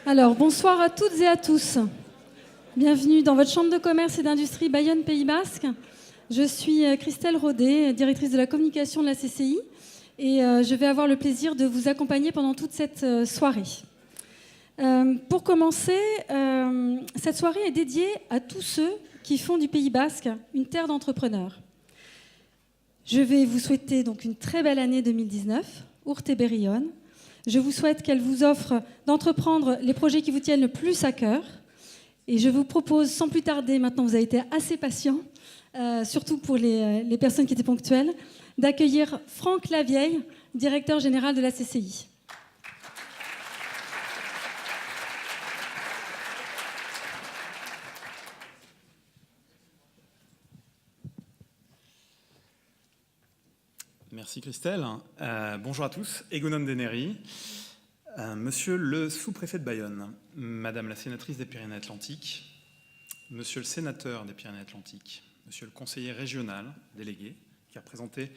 Alors, bonsoir à toutes et à tous. Bienvenue dans votre chambre de commerce et d'industrie Bayonne Pays Basque. Je suis Christelle Rodet, directrice de la communication de la CCI, et je vais avoir le plaisir de vous accompagner pendant toute cette soirée. Pour commencer, cette soirée est dédiée à tous ceux qui font du Pays Basque une terre d'entrepreneurs. Je vais vous souhaiter donc une très belle année 2019, Urte Berrión. Je vous souhaite qu'elle vous offre d'entreprendre les projets qui vous tiennent le plus à cœur. Et je vous propose, sans plus tarder, maintenant vous avez été assez patients, surtout pour les personnes qui étaient ponctuelles, d'accueillir Franck Lavieille, directeur général de la CCI. Merci Christelle. Bonjour à tous. Egonon Deneri, monsieur le sous-préfet de Bayonne, madame la sénatrice des Pyrénées-Atlantiques, monsieur le sénateur des Pyrénées-Atlantiques, monsieur le conseiller régional délégué qui a représenté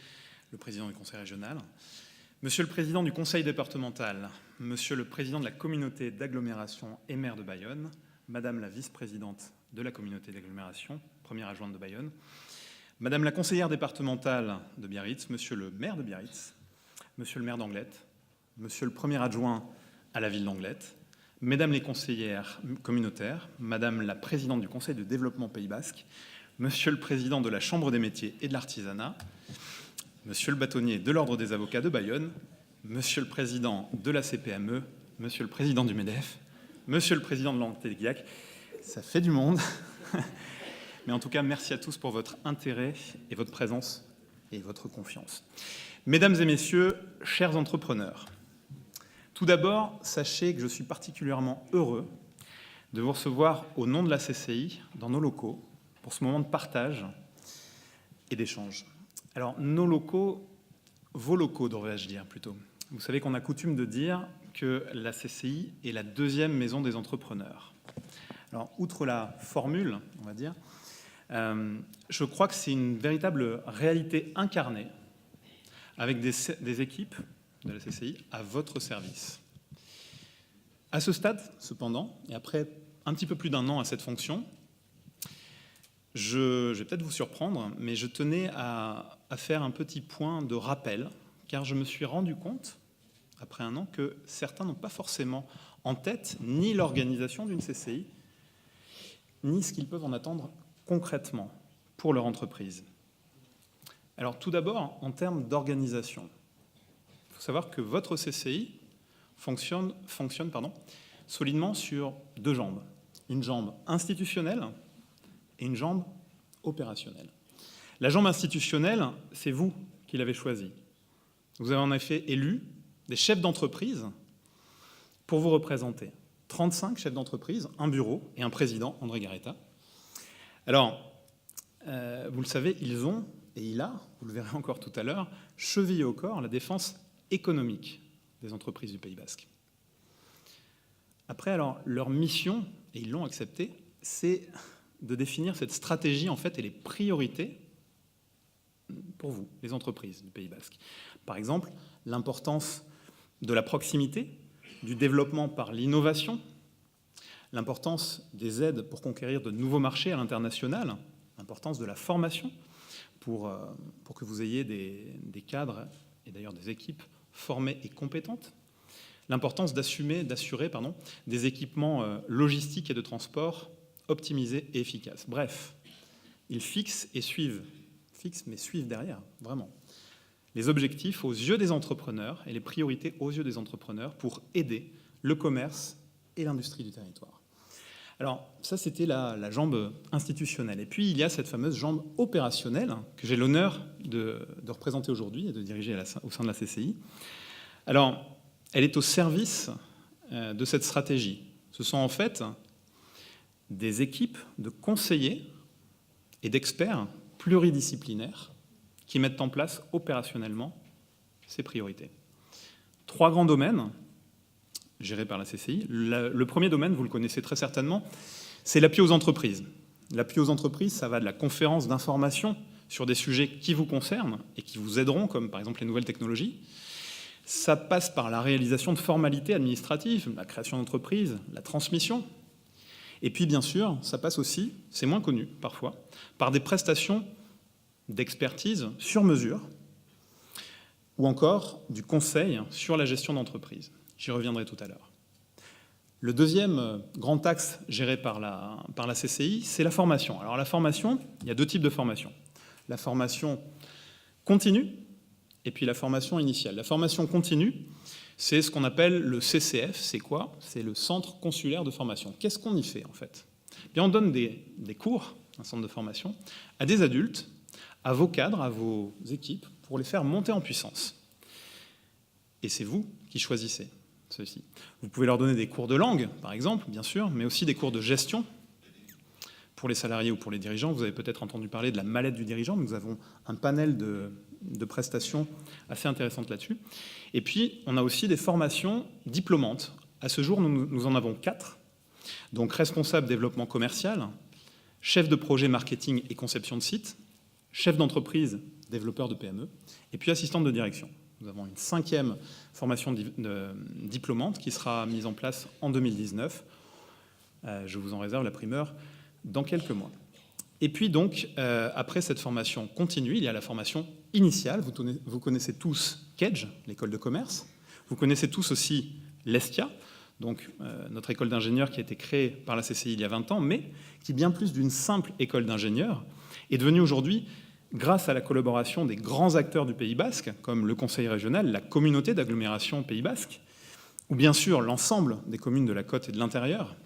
le président du conseil régional, monsieur le président du conseil départemental, monsieur le président de la communauté d'agglomération et maire de Bayonne, madame la vice-présidente de la communauté d'agglomération, première adjointe de Bayonne, madame la conseillère départementale de Biarritz, monsieur le maire de Biarritz, monsieur le maire d'Anglet, monsieur le premier adjoint à la ville d'Anglet, mesdames les conseillères communautaires, madame la présidente du conseil de développement Pays Basque, monsieur le président de la chambre des métiers et de l'artisanat, monsieur le bâtonnier de l'ordre des avocats de Bayonne, monsieur le président de la CPME, monsieur le président du MEDEF, monsieur le président de l'Antéliac. Ça fait du monde. Mais en tout cas, merci à tous pour votre intérêt et votre présence et votre confiance. Mesdames et messieurs, chers entrepreneurs, tout d'abord, sachez que je suis particulièrement heureux de vous recevoir au nom de la CCI dans nos locaux pour ce moment de partage et d'échange. Alors, nos locaux, vos locaux, devrais-je dire plutôt. Vous savez qu'on a coutume de dire que la CCI est la deuxième maison des entrepreneurs. Alors, outre la formule, on va dire, je crois que c'est une véritable réalité incarnée avec des équipes de la CCI à votre service. À ce stade, cependant, et après un petit peu plus d'un an à cette fonction, je vais peut-être vous surprendre, mais je tenais à faire un petit point de rappel, car je me suis rendu compte, après un an, que certains n'ont pas forcément en tête ni l'organisation d'une CCI, ni ce qu'ils peuvent en attendre concrètement pour leur entreprise. Alors tout d'abord, en termes d'organisation, il faut savoir que votre CCI fonctionne solidement sur deux jambes. Une jambe institutionnelle et une jambe opérationnelle. La jambe institutionnelle, c'est vous qui l'avez choisie. Vous avez en effet élu des chefs d'entreprise pour vous représenter. 35 chefs d'entreprise, un bureau et un président, André Garetta. Alors, vous le savez, ils ont, et il a, vous le verrez encore tout à l'heure, chevillé au corps la défense économique des entreprises du Pays Basque. Après, alors, leur mission, et ils l'ont accepté, c'est de définir cette stratégie, en fait, et les priorités pour vous, les entreprises du Pays Basque. Par exemple, l'importance de la proximité, du développement par l'innovation, l'importance des aides pour conquérir de nouveaux marchés à l'international, l'importance de la formation pour que vous ayez des cadres et d'ailleurs des équipes formées et compétentes, l'importance d'assurer des équipements logistiques et de transport optimisés et efficaces. Bref, ils fixent mais suivent derrière, vraiment, les objectifs aux yeux des entrepreneurs et les priorités aux yeux des entrepreneurs pour aider le commerce et l'industrie du territoire. Alors, ça, c'était la jambe institutionnelle. Et puis, il y a cette fameuse jambe opérationnelle que j'ai l'honneur de représenter aujourd'hui et de diriger au sein de la CCI. Alors, elle est au service de cette stratégie. Ce sont en fait des équipes de conseillers et d'experts pluridisciplinaires qui mettent en place opérationnellement ces priorités. 3 grands domaines gérés par la CCI. Le premier domaine, vous le connaissez très certainement, c'est l'appui aux entreprises. L'appui aux entreprises, ça va de la conférence d'information sur des sujets qui vous concernent et qui vous aideront, comme par exemple les nouvelles technologies, Ça passe par la réalisation de formalités administratives, la création d'entreprises, la transmission. Et puis, bien sûr, ça passe aussi, c'est moins connu parfois, par des prestations d'expertise sur mesure ou encore du conseil sur la gestion d'entreprise. J'y reviendrai tout à l'heure. Le deuxième grand axe géré par la CCI, c'est la formation. Alors la formation, il y a deux types de formation. La formation continue et puis la formation initiale. La formation continue, c'est ce qu'on appelle le CCF. C'est quoi? C'est le Centre consulaire de formation. Qu'est-ce qu'on y fait en fait? Bien, on donne des cours, un centre de formation, à des adultes, à vos cadres, à vos équipes, pour les faire monter en puissance. Et c'est vous qui choisissez ceux-ci. Vous pouvez leur donner des cours de langue, par exemple, bien sûr, mais aussi des cours de gestion pour les salariés ou pour les dirigeants. Vous avez peut-être entendu parler de la mallette du dirigeant. Nous avons un panel de prestations assez intéressantes là-dessus. Et puis, on a aussi des formations diplômantes. À ce jour, nous en avons 4. Donc, responsable développement commercial, chef de projet marketing et conception de site, chef d'entreprise, développeur de PME, et puis assistante de direction. Nous avons une 5e formation diplômante qui sera mise en place en 2019. Je vous en réserve la primeur dans quelques mois. Et puis donc, après cette formation continue, il y a la formation initiale. Vous connaissez tous KEDGE, l'école de commerce. Vous connaissez tous aussi l'ESTIA, donc notre école d'ingénieurs qui a été créée par la CCI il y a 20 ans, mais qui, bien plus d'une simple école d'ingénieurs, est devenue aujourd'hui, grâce à la collaboration des grands acteurs du Pays Basque, comme le Conseil régional, la communauté d'agglomération Pays Basque, ou bien sûr l'ensemble des communes de la côte et de l'intérieur,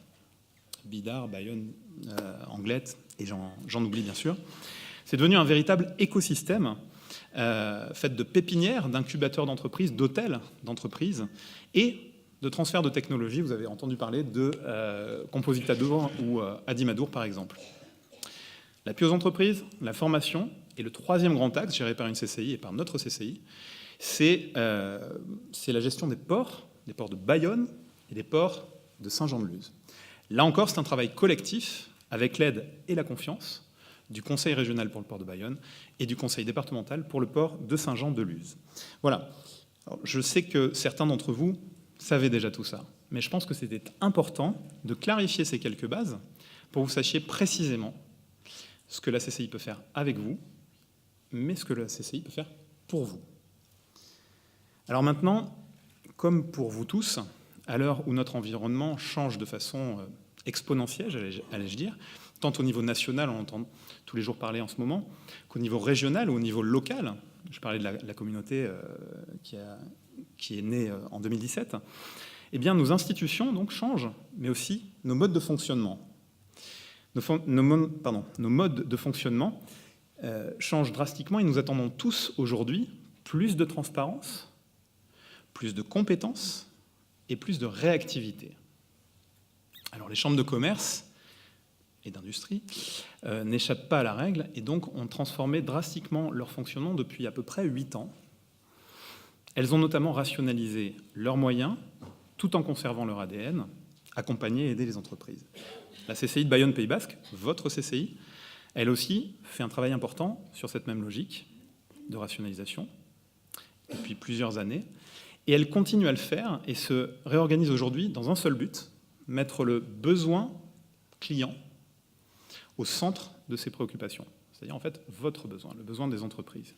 Bidart, Bayonne, Anglette, et j'en oublie bien sûr, c'est devenu un véritable écosystème fait de pépinières, d'incubateurs d'entreprises, d'hôtels d'entreprises et de transferts de technologies. Vous avez entendu parler de Compositadour ou Adimadour par exemple. L'appui aux entreprises, la formation, et le troisième grand axe géré par une CCI et par notre CCI, c'est la gestion des ports de Bayonne et des ports de Saint-Jean-de-Luz. Là encore, c'est un travail collectif avec l'aide et la confiance du Conseil régional pour le port de Bayonne et du Conseil départemental pour le port de Saint-Jean-de-Luz. Voilà. Alors, je sais que certains d'entre vous savaient déjà tout ça, mais je pense que c'était important de clarifier ces quelques bases pour que vous sachiez précisément ce que la CCI peut faire avec vous, mais ce que la CCI peut faire pour vous. Alors maintenant, comme pour vous tous, à l'heure où notre environnement change de façon exponentielle, allais-je dire, tant au niveau national, on entend tous les jours parler en ce moment, qu'au niveau régional ou au niveau local, je parlais de la communauté qui est née en 2017, eh bien nos institutions donc changent, mais aussi nos modes de fonctionnement. Nos modes de fonctionnement changent drastiquement et nous attendons tous aujourd'hui plus de transparence, plus de compétences et plus de réactivité. Alors les chambres de commerce et d'industrie n'échappent pas à la règle et donc ont transformé drastiquement leur fonctionnement depuis à peu près 8 ans. Elles ont notamment rationalisé leurs moyens tout en conservant leur ADN, accompagner et aider les entreprises. La CCI de Bayonne Pays Basque, votre CCI, elle aussi fait un travail important sur cette même logique de rationalisation depuis plusieurs années. Et elle continue à le faire et se réorganise aujourd'hui dans un seul but, mettre le besoin client au centre de ses préoccupations. C'est-à-dire en fait votre besoin, le besoin des entreprises.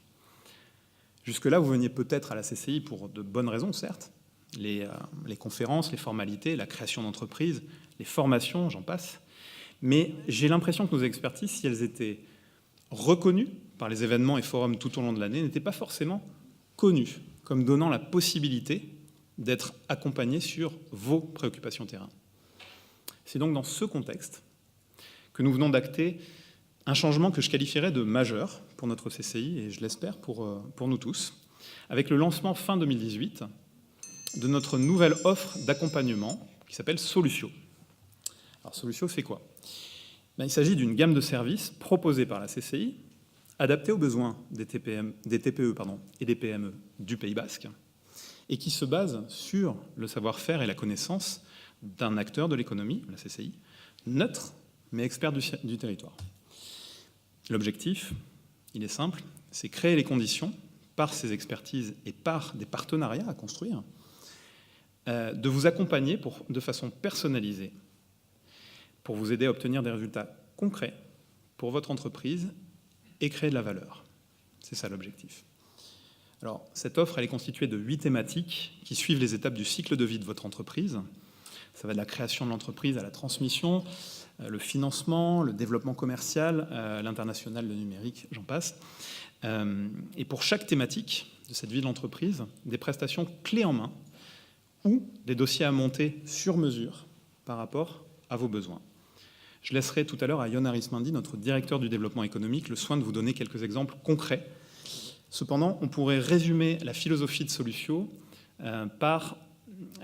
Jusque-là, vous veniez peut-être à la CCI pour de bonnes raisons, certes. Les conférences, les formalités, la création d'entreprises, les formations, j'en passe. Mais j'ai l'impression que nos expertises, si elles étaient reconnues par les événements et forums tout au long de l'année, n'étaient pas forcément connues comme donnant la possibilité d'être accompagnées sur vos préoccupations terrain. C'est donc dans ce contexte que nous venons d'acter un changement que je qualifierais de majeur pour notre CCI, et je l'espère pour nous tous, avec le lancement fin 2018 de notre nouvelle offre d'accompagnement qui s'appelle Solutio. Alors Solutio, c'est quoi? Il s'agit d'une gamme de services proposée par la CCI, adaptée aux besoins des TPE et des PME du Pays Basque, et qui se base sur le savoir-faire et la connaissance d'un acteur de l'économie, la CCI, neutre, mais expert du territoire. L'objectif, il est simple, c'est créer les conditions par ses expertises et par des partenariats à construire, de vous accompagner de façon personnalisée pour vous aider à obtenir des résultats concrets pour votre entreprise et créer de la valeur. C'est ça l'objectif. Alors, cette offre, elle est constituée de 8 thématiques qui suivent les étapes du cycle de vie de votre entreprise. Ça va de la création de l'entreprise à la transmission, le financement, le développement commercial, l'international, le numérique, j'en passe. Et pour chaque thématique de cette vie de l'entreprise, des prestations clés en main ou des dossiers à monter sur mesure par rapport à vos besoins. Je laisserai tout à l'heure à Yon Arismendi, notre directeur du développement économique, le soin de vous donner quelques exemples concrets. Cependant, on pourrait résumer la philosophie de Solutio par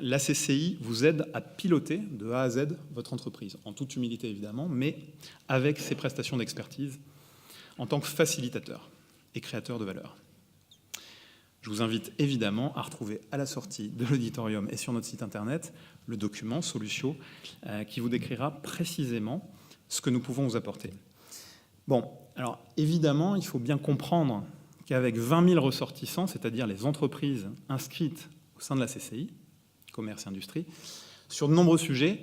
la CCI vous aide à piloter de A à Z votre entreprise, en toute humilité évidemment, mais avec ses prestations d'expertise en tant que facilitateur et créateur de valeur. Je vous invite évidemment à retrouver à la sortie de l'auditorium et sur notre site internet le document Solutio qui vous décrira précisément ce que nous pouvons vous apporter. Bon, alors évidemment, il faut bien comprendre qu'avec 20 000 ressortissants, c'est-à-dire les entreprises inscrites au sein de la CCI, commerce et industrie, sur de nombreux sujets,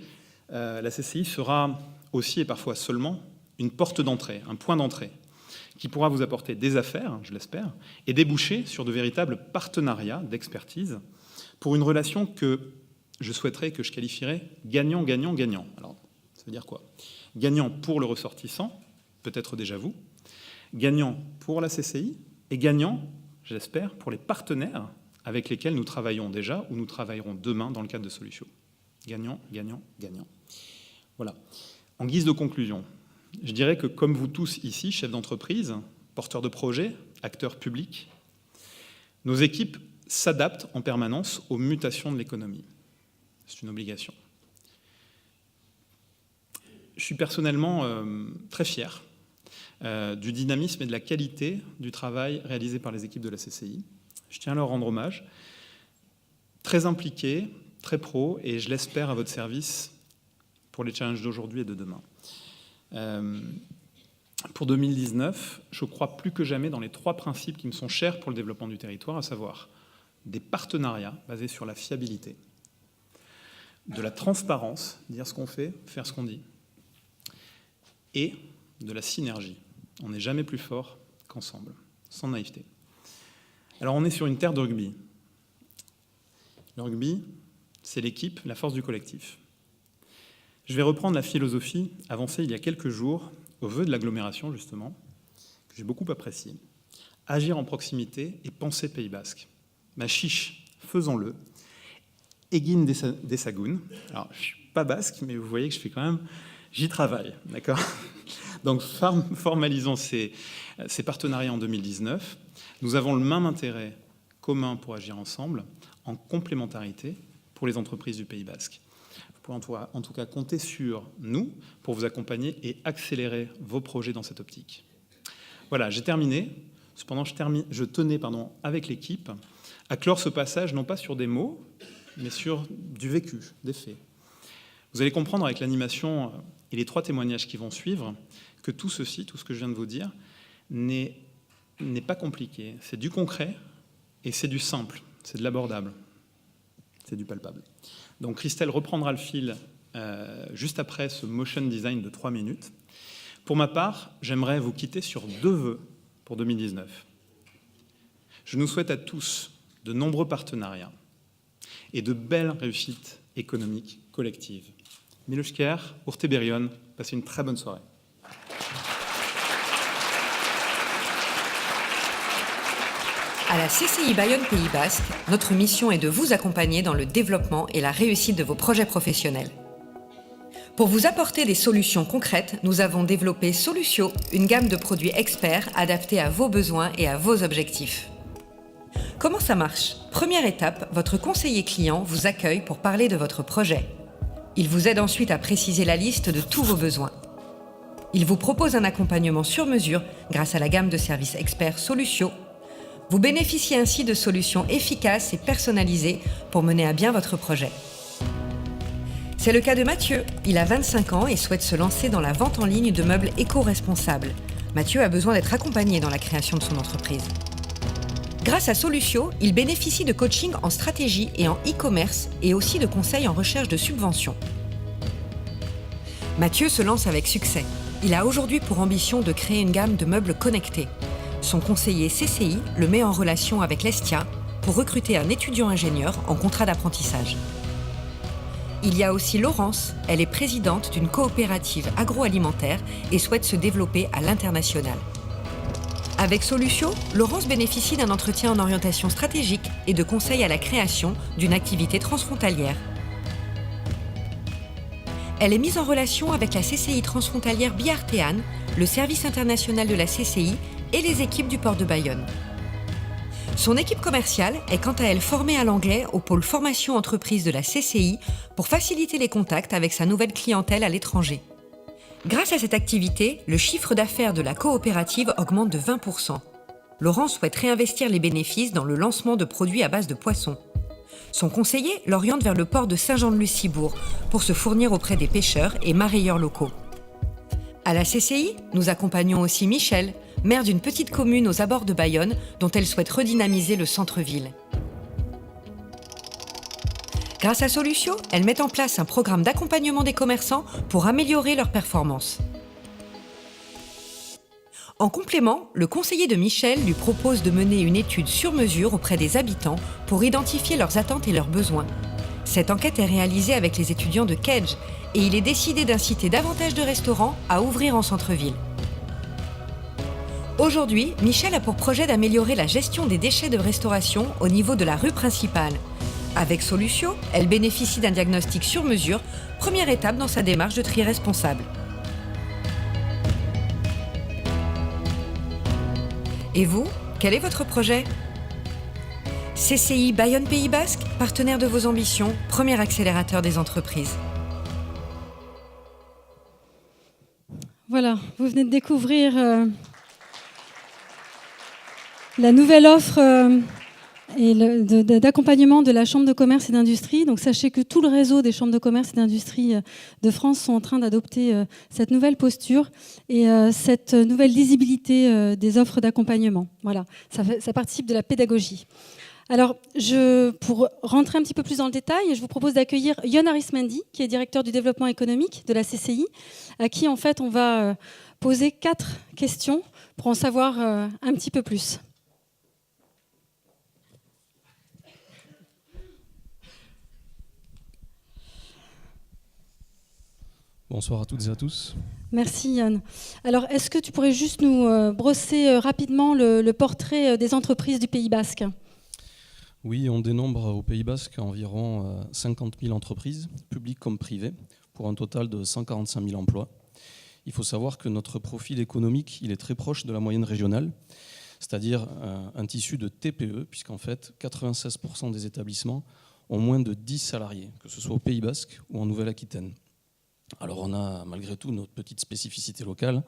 la CCI sera aussi et parfois seulement une porte d'entrée, un point d'entrée, qui pourra vous apporter des affaires, je l'espère, et déboucher sur de véritables partenariats d'expertise pour une relation que je souhaiterais, que je qualifierais gagnant-gagnant-gagnant. Alors, ça veut dire quoi? Gagnant pour le ressortissant, peut-être déjà vous, gagnant pour la CCI, et gagnant, j'espère, pour les partenaires avec lesquels nous travaillons déjà ou nous travaillerons demain dans le cadre de Solutio. Gagnant, gagnant, gagnant. Voilà. En guise de conclusion, je dirais que comme vous tous ici, chefs d'entreprise, porteurs de projets, acteurs publics, nos équipes s'adaptent en permanence aux mutations de l'économie. C'est une obligation. Je suis personnellement très fier du dynamisme et de la qualité du travail réalisé par les équipes de la CCI. Je tiens à leur rendre hommage. Très impliqués, très pro, et je l'espère à votre service pour les challenges d'aujourd'hui et de demain. Pour 2019, je crois plus que jamais dans les 3 principes qui me sont chers pour le développement du territoire, à savoir des partenariats basés sur la fiabilité, de la transparence, dire ce qu'on fait, faire ce qu'on dit, et de la synergie. On n'est jamais plus fort qu'ensemble, sans naïveté. Alors on est sur une terre de rugby. Le rugby, c'est l'équipe, la force du collectif. Je vais reprendre la philosophie avancée il y a quelques jours, au vœu de l'agglomération justement, que j'ai beaucoup appréciée. Agir en proximité et penser Pays Basque. Ma chiche, faisons-le. Egin dezagun. Alors, je ne suis pas basque, mais vous voyez que je fais quand même... J'y travaille, d'accord? Donc, formalisons ces partenariats en 2019. Nous avons le même intérêt commun pour agir ensemble, en complémentarité pour les entreprises du Pays Basque. Vous pouvez en tout cas compter sur nous pour vous accompagner et accélérer vos projets dans cette optique. Voilà, j'ai terminé. Cependant, je tenais avec l'équipe à clore ce passage non pas sur des mots, mais sur du vécu, des faits. Vous allez comprendre avec l'animation et les 3 témoignages qui vont suivre que tout ceci, tout ce que je viens de vous dire, n'est pas compliqué. C'est du concret et c'est du simple, c'est de l'abordable, c'est du palpable. Donc Christelle reprendra le fil juste après ce motion design de 3 minutes. Pour ma part, j'aimerais vous quitter sur 2 vœux pour 2019. Je nous souhaite à tous de nombreux partenariats et de belles réussites économiques collectives. Milushker, Urteberion, passez une très bonne soirée. À la CCI Bayonne Pays Basque, notre mission est de vous accompagner dans le développement et la réussite de vos projets professionnels. Pour vous apporter des solutions concrètes, nous avons développé Solutio, une gamme de produits experts adaptés à vos besoins et à vos objectifs. Comment ça marche? Première étape, votre conseiller client vous accueille pour parler de votre projet. Il vous aide ensuite à préciser la liste de tous vos besoins. Il vous propose un accompagnement sur mesure grâce à la gamme de services experts Solutio. Vous bénéficiez ainsi de solutions efficaces et personnalisées pour mener à bien votre projet. C'est le cas de Mathieu. Il a 25 ans et souhaite se lancer dans la vente en ligne de meubles éco-responsables. Mathieu a besoin d'être accompagné dans la création de son entreprise. Grâce à Solutio, il bénéficie de coaching en stratégie et en e-commerce et aussi de conseils en recherche de subventions. Mathieu se lance avec succès. Il a aujourd'hui pour ambition de créer une gamme de meubles connectés. Son conseiller CCI le met en relation avec l'Estia pour recruter un étudiant ingénieur en contrat d'apprentissage. Il y a aussi Laurence, elle est présidente d'une coopérative agroalimentaire et souhaite se développer à l'international. Avec Solutio, Laurence bénéficie d'un entretien en orientation stratégique et de conseils à la création d'une activité transfrontalière. Elle est mise en relation avec la CCI transfrontalière Biartéane, le service international de la CCI et les équipes du port de Bayonne. Son équipe commerciale est quant à elle formée à l'anglais au pôle formation entreprise de la CCI pour faciliter les contacts avec sa nouvelle clientèle à l'étranger. Grâce à cette activité, le chiffre d'affaires de la coopérative augmente de 20%. Laurent souhaite réinvestir les bénéfices dans le lancement de produits à base de poissons. Son conseiller l'oriente vers le port de Saint-Jean-de-Luz-Cibourg pour se fournir auprès des pêcheurs et mareyeurs locaux. À la CCI, nous accompagnons aussi Michel, maire d'une petite commune aux abords de Bayonne dont elle souhaite redynamiser le centre-ville. Grâce à Solutio, elle met en place un programme d'accompagnement des commerçants pour améliorer leurs performances. En complément, le conseiller de Michel lui propose de mener une étude sur mesure auprès des habitants pour identifier leurs attentes et leurs besoins. Cette enquête est réalisée avec les étudiants de Kedge et il est décidé d'inciter davantage de restaurants à ouvrir en centre-ville. Aujourd'hui, Michel a pour projet d'améliorer la gestion des déchets de restauration au niveau de la rue principale. Avec Solutio, elle bénéficie d'un diagnostic sur mesure, première étape dans sa démarche de tri responsable. Et vous, quel est votre projet ? CCI Bayonne Pays Basque, partenaire de vos ambitions, premier accélérateur des entreprises. Voilà, vous venez de découvrir la nouvelle offre d'accompagnement de la Chambre de commerce et d'industrie. Donc sachez que tout le réseau des chambres de commerce et d'industrie de France sont en train d'adopter cette nouvelle posture et cette nouvelle lisibilité des offres d'accompagnement. Voilà, ça participe de la pédagogie. Alors, pour rentrer un petit peu plus dans le détail, je vous propose d'accueillir Yon Arismendi, qui est directeur du développement économique de la CCI, à qui en fait on va poser 4 questions pour en savoir un petit peu plus. Bonsoir à toutes et à tous. Merci Yann. Alors, est-ce que tu pourrais juste nous brosser rapidement le portrait des entreprises du Pays Basque ? Oui, on dénombre au Pays Basque environ 50 000 entreprises, publiques comme privées, pour un total de 145 000 emplois. Il faut savoir que notre profil économique, il est très proche de la moyenne régionale, c'est-à-dire un tissu de TPE, puisqu'en fait, 96% des établissements ont moins de 10 salariés, que ce soit au Pays Basque ou en Nouvelle-Aquitaine. Alors on a malgré tout notre petite spécificité locale,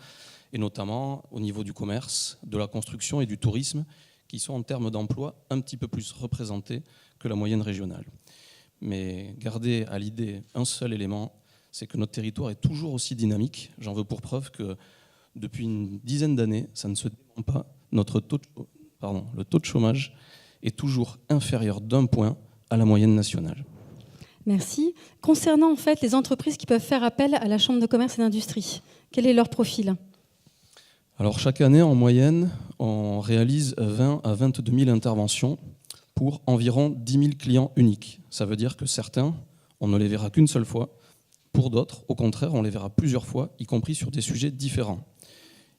et notamment au niveau du commerce, de la construction et du tourisme, qui sont en termes d'emploi un petit peu plus représentés que la moyenne régionale. Mais gardez à l'idée un seul élément, c'est que notre territoire est toujours aussi dynamique. J'en veux pour preuve que depuis une dizaine d'années, ça ne se dément pas, le taux de chômage est toujours inférieur d'1 point à la moyenne nationale. Merci. Concernant en fait les entreprises qui peuvent faire appel à la Chambre de commerce et d'industrie, quel est leur profil ? Alors chaque année, en moyenne, on réalise 20 à 22 000 interventions pour environ 10 000 clients uniques. Ça veut dire que certains, on ne les verra qu'une seule fois. Pour d'autres, au contraire, on les verra plusieurs fois, y compris sur des sujets différents.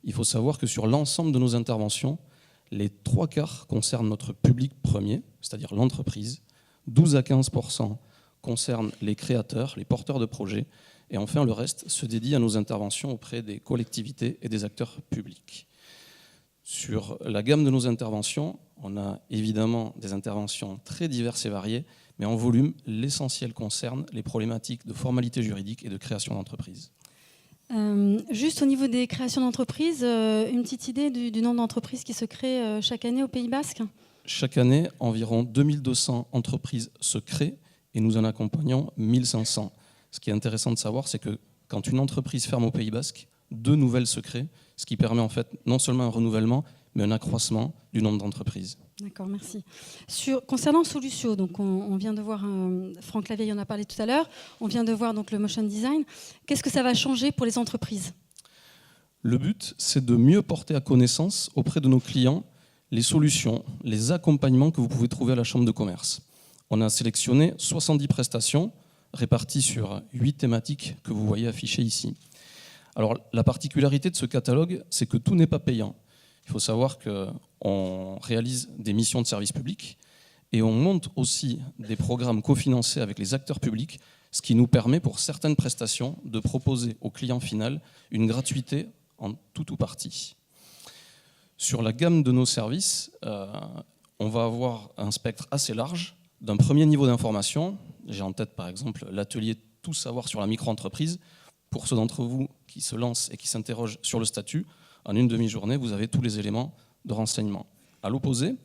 Il faut savoir que sur l'ensemble de nos interventions, les 3/4 concernent notre public premier, c'est-à-dire l'entreprise, 12 à 15% concernent les créateurs, les porteurs de projets, et enfin le reste se dédie à nos interventions auprès des collectivités et des acteurs publics. Sur la gamme de nos interventions, on a évidemment des interventions très diverses et variées, mais en volume, l'essentiel concerne les problématiques de formalité juridique et de création d'entreprise. Juste au niveau des créations d'entreprises, une petite idée du nombre d'entreprises qui se créent chaque année au Pays Basque ? Chaque année, environ 2200 entreprises se créent et nous en accompagnons 1500. Ce qui est intéressant de savoir, c'est que quand une entreprise ferme au Pays Basque, 2 nouvelles se créent, ce qui permet en fait non seulement un renouvellement, mais un accroissement du nombre d'entreprises. D'accord, merci. Concernant Solucio, donc on vient de voir, Franck Lavieille en a parlé tout à l'heure, on vient de voir donc, le motion design. Qu'est-ce que ça va changer pour les entreprises ? Le but, c'est de mieux porter à connaissance auprès de nos clients les solutions, les accompagnements que vous pouvez trouver à la Chambre de commerce. On a sélectionné 70 prestations réparties sur 8 thématiques que vous voyez affichées ici. Alors, la particularité de ce catalogue, c'est que tout n'est pas payant. Il faut savoir qu'on réalise des missions de service public et on monte aussi des programmes cofinancés avec les acteurs publics, ce qui nous permet pour certaines prestations de proposer au client final une gratuité en tout ou partie. Sur la gamme de nos services, on va avoir un spectre assez large d'un premier niveau d'information. J'ai en tête par exemple l'atelier Tout savoir sur la micro-entreprise. Pour ceux d'entre vous qui se lancent et qui s'interrogent sur le statut, en une demi-journée, vous avez tous les éléments de renseignement. À l'opposé,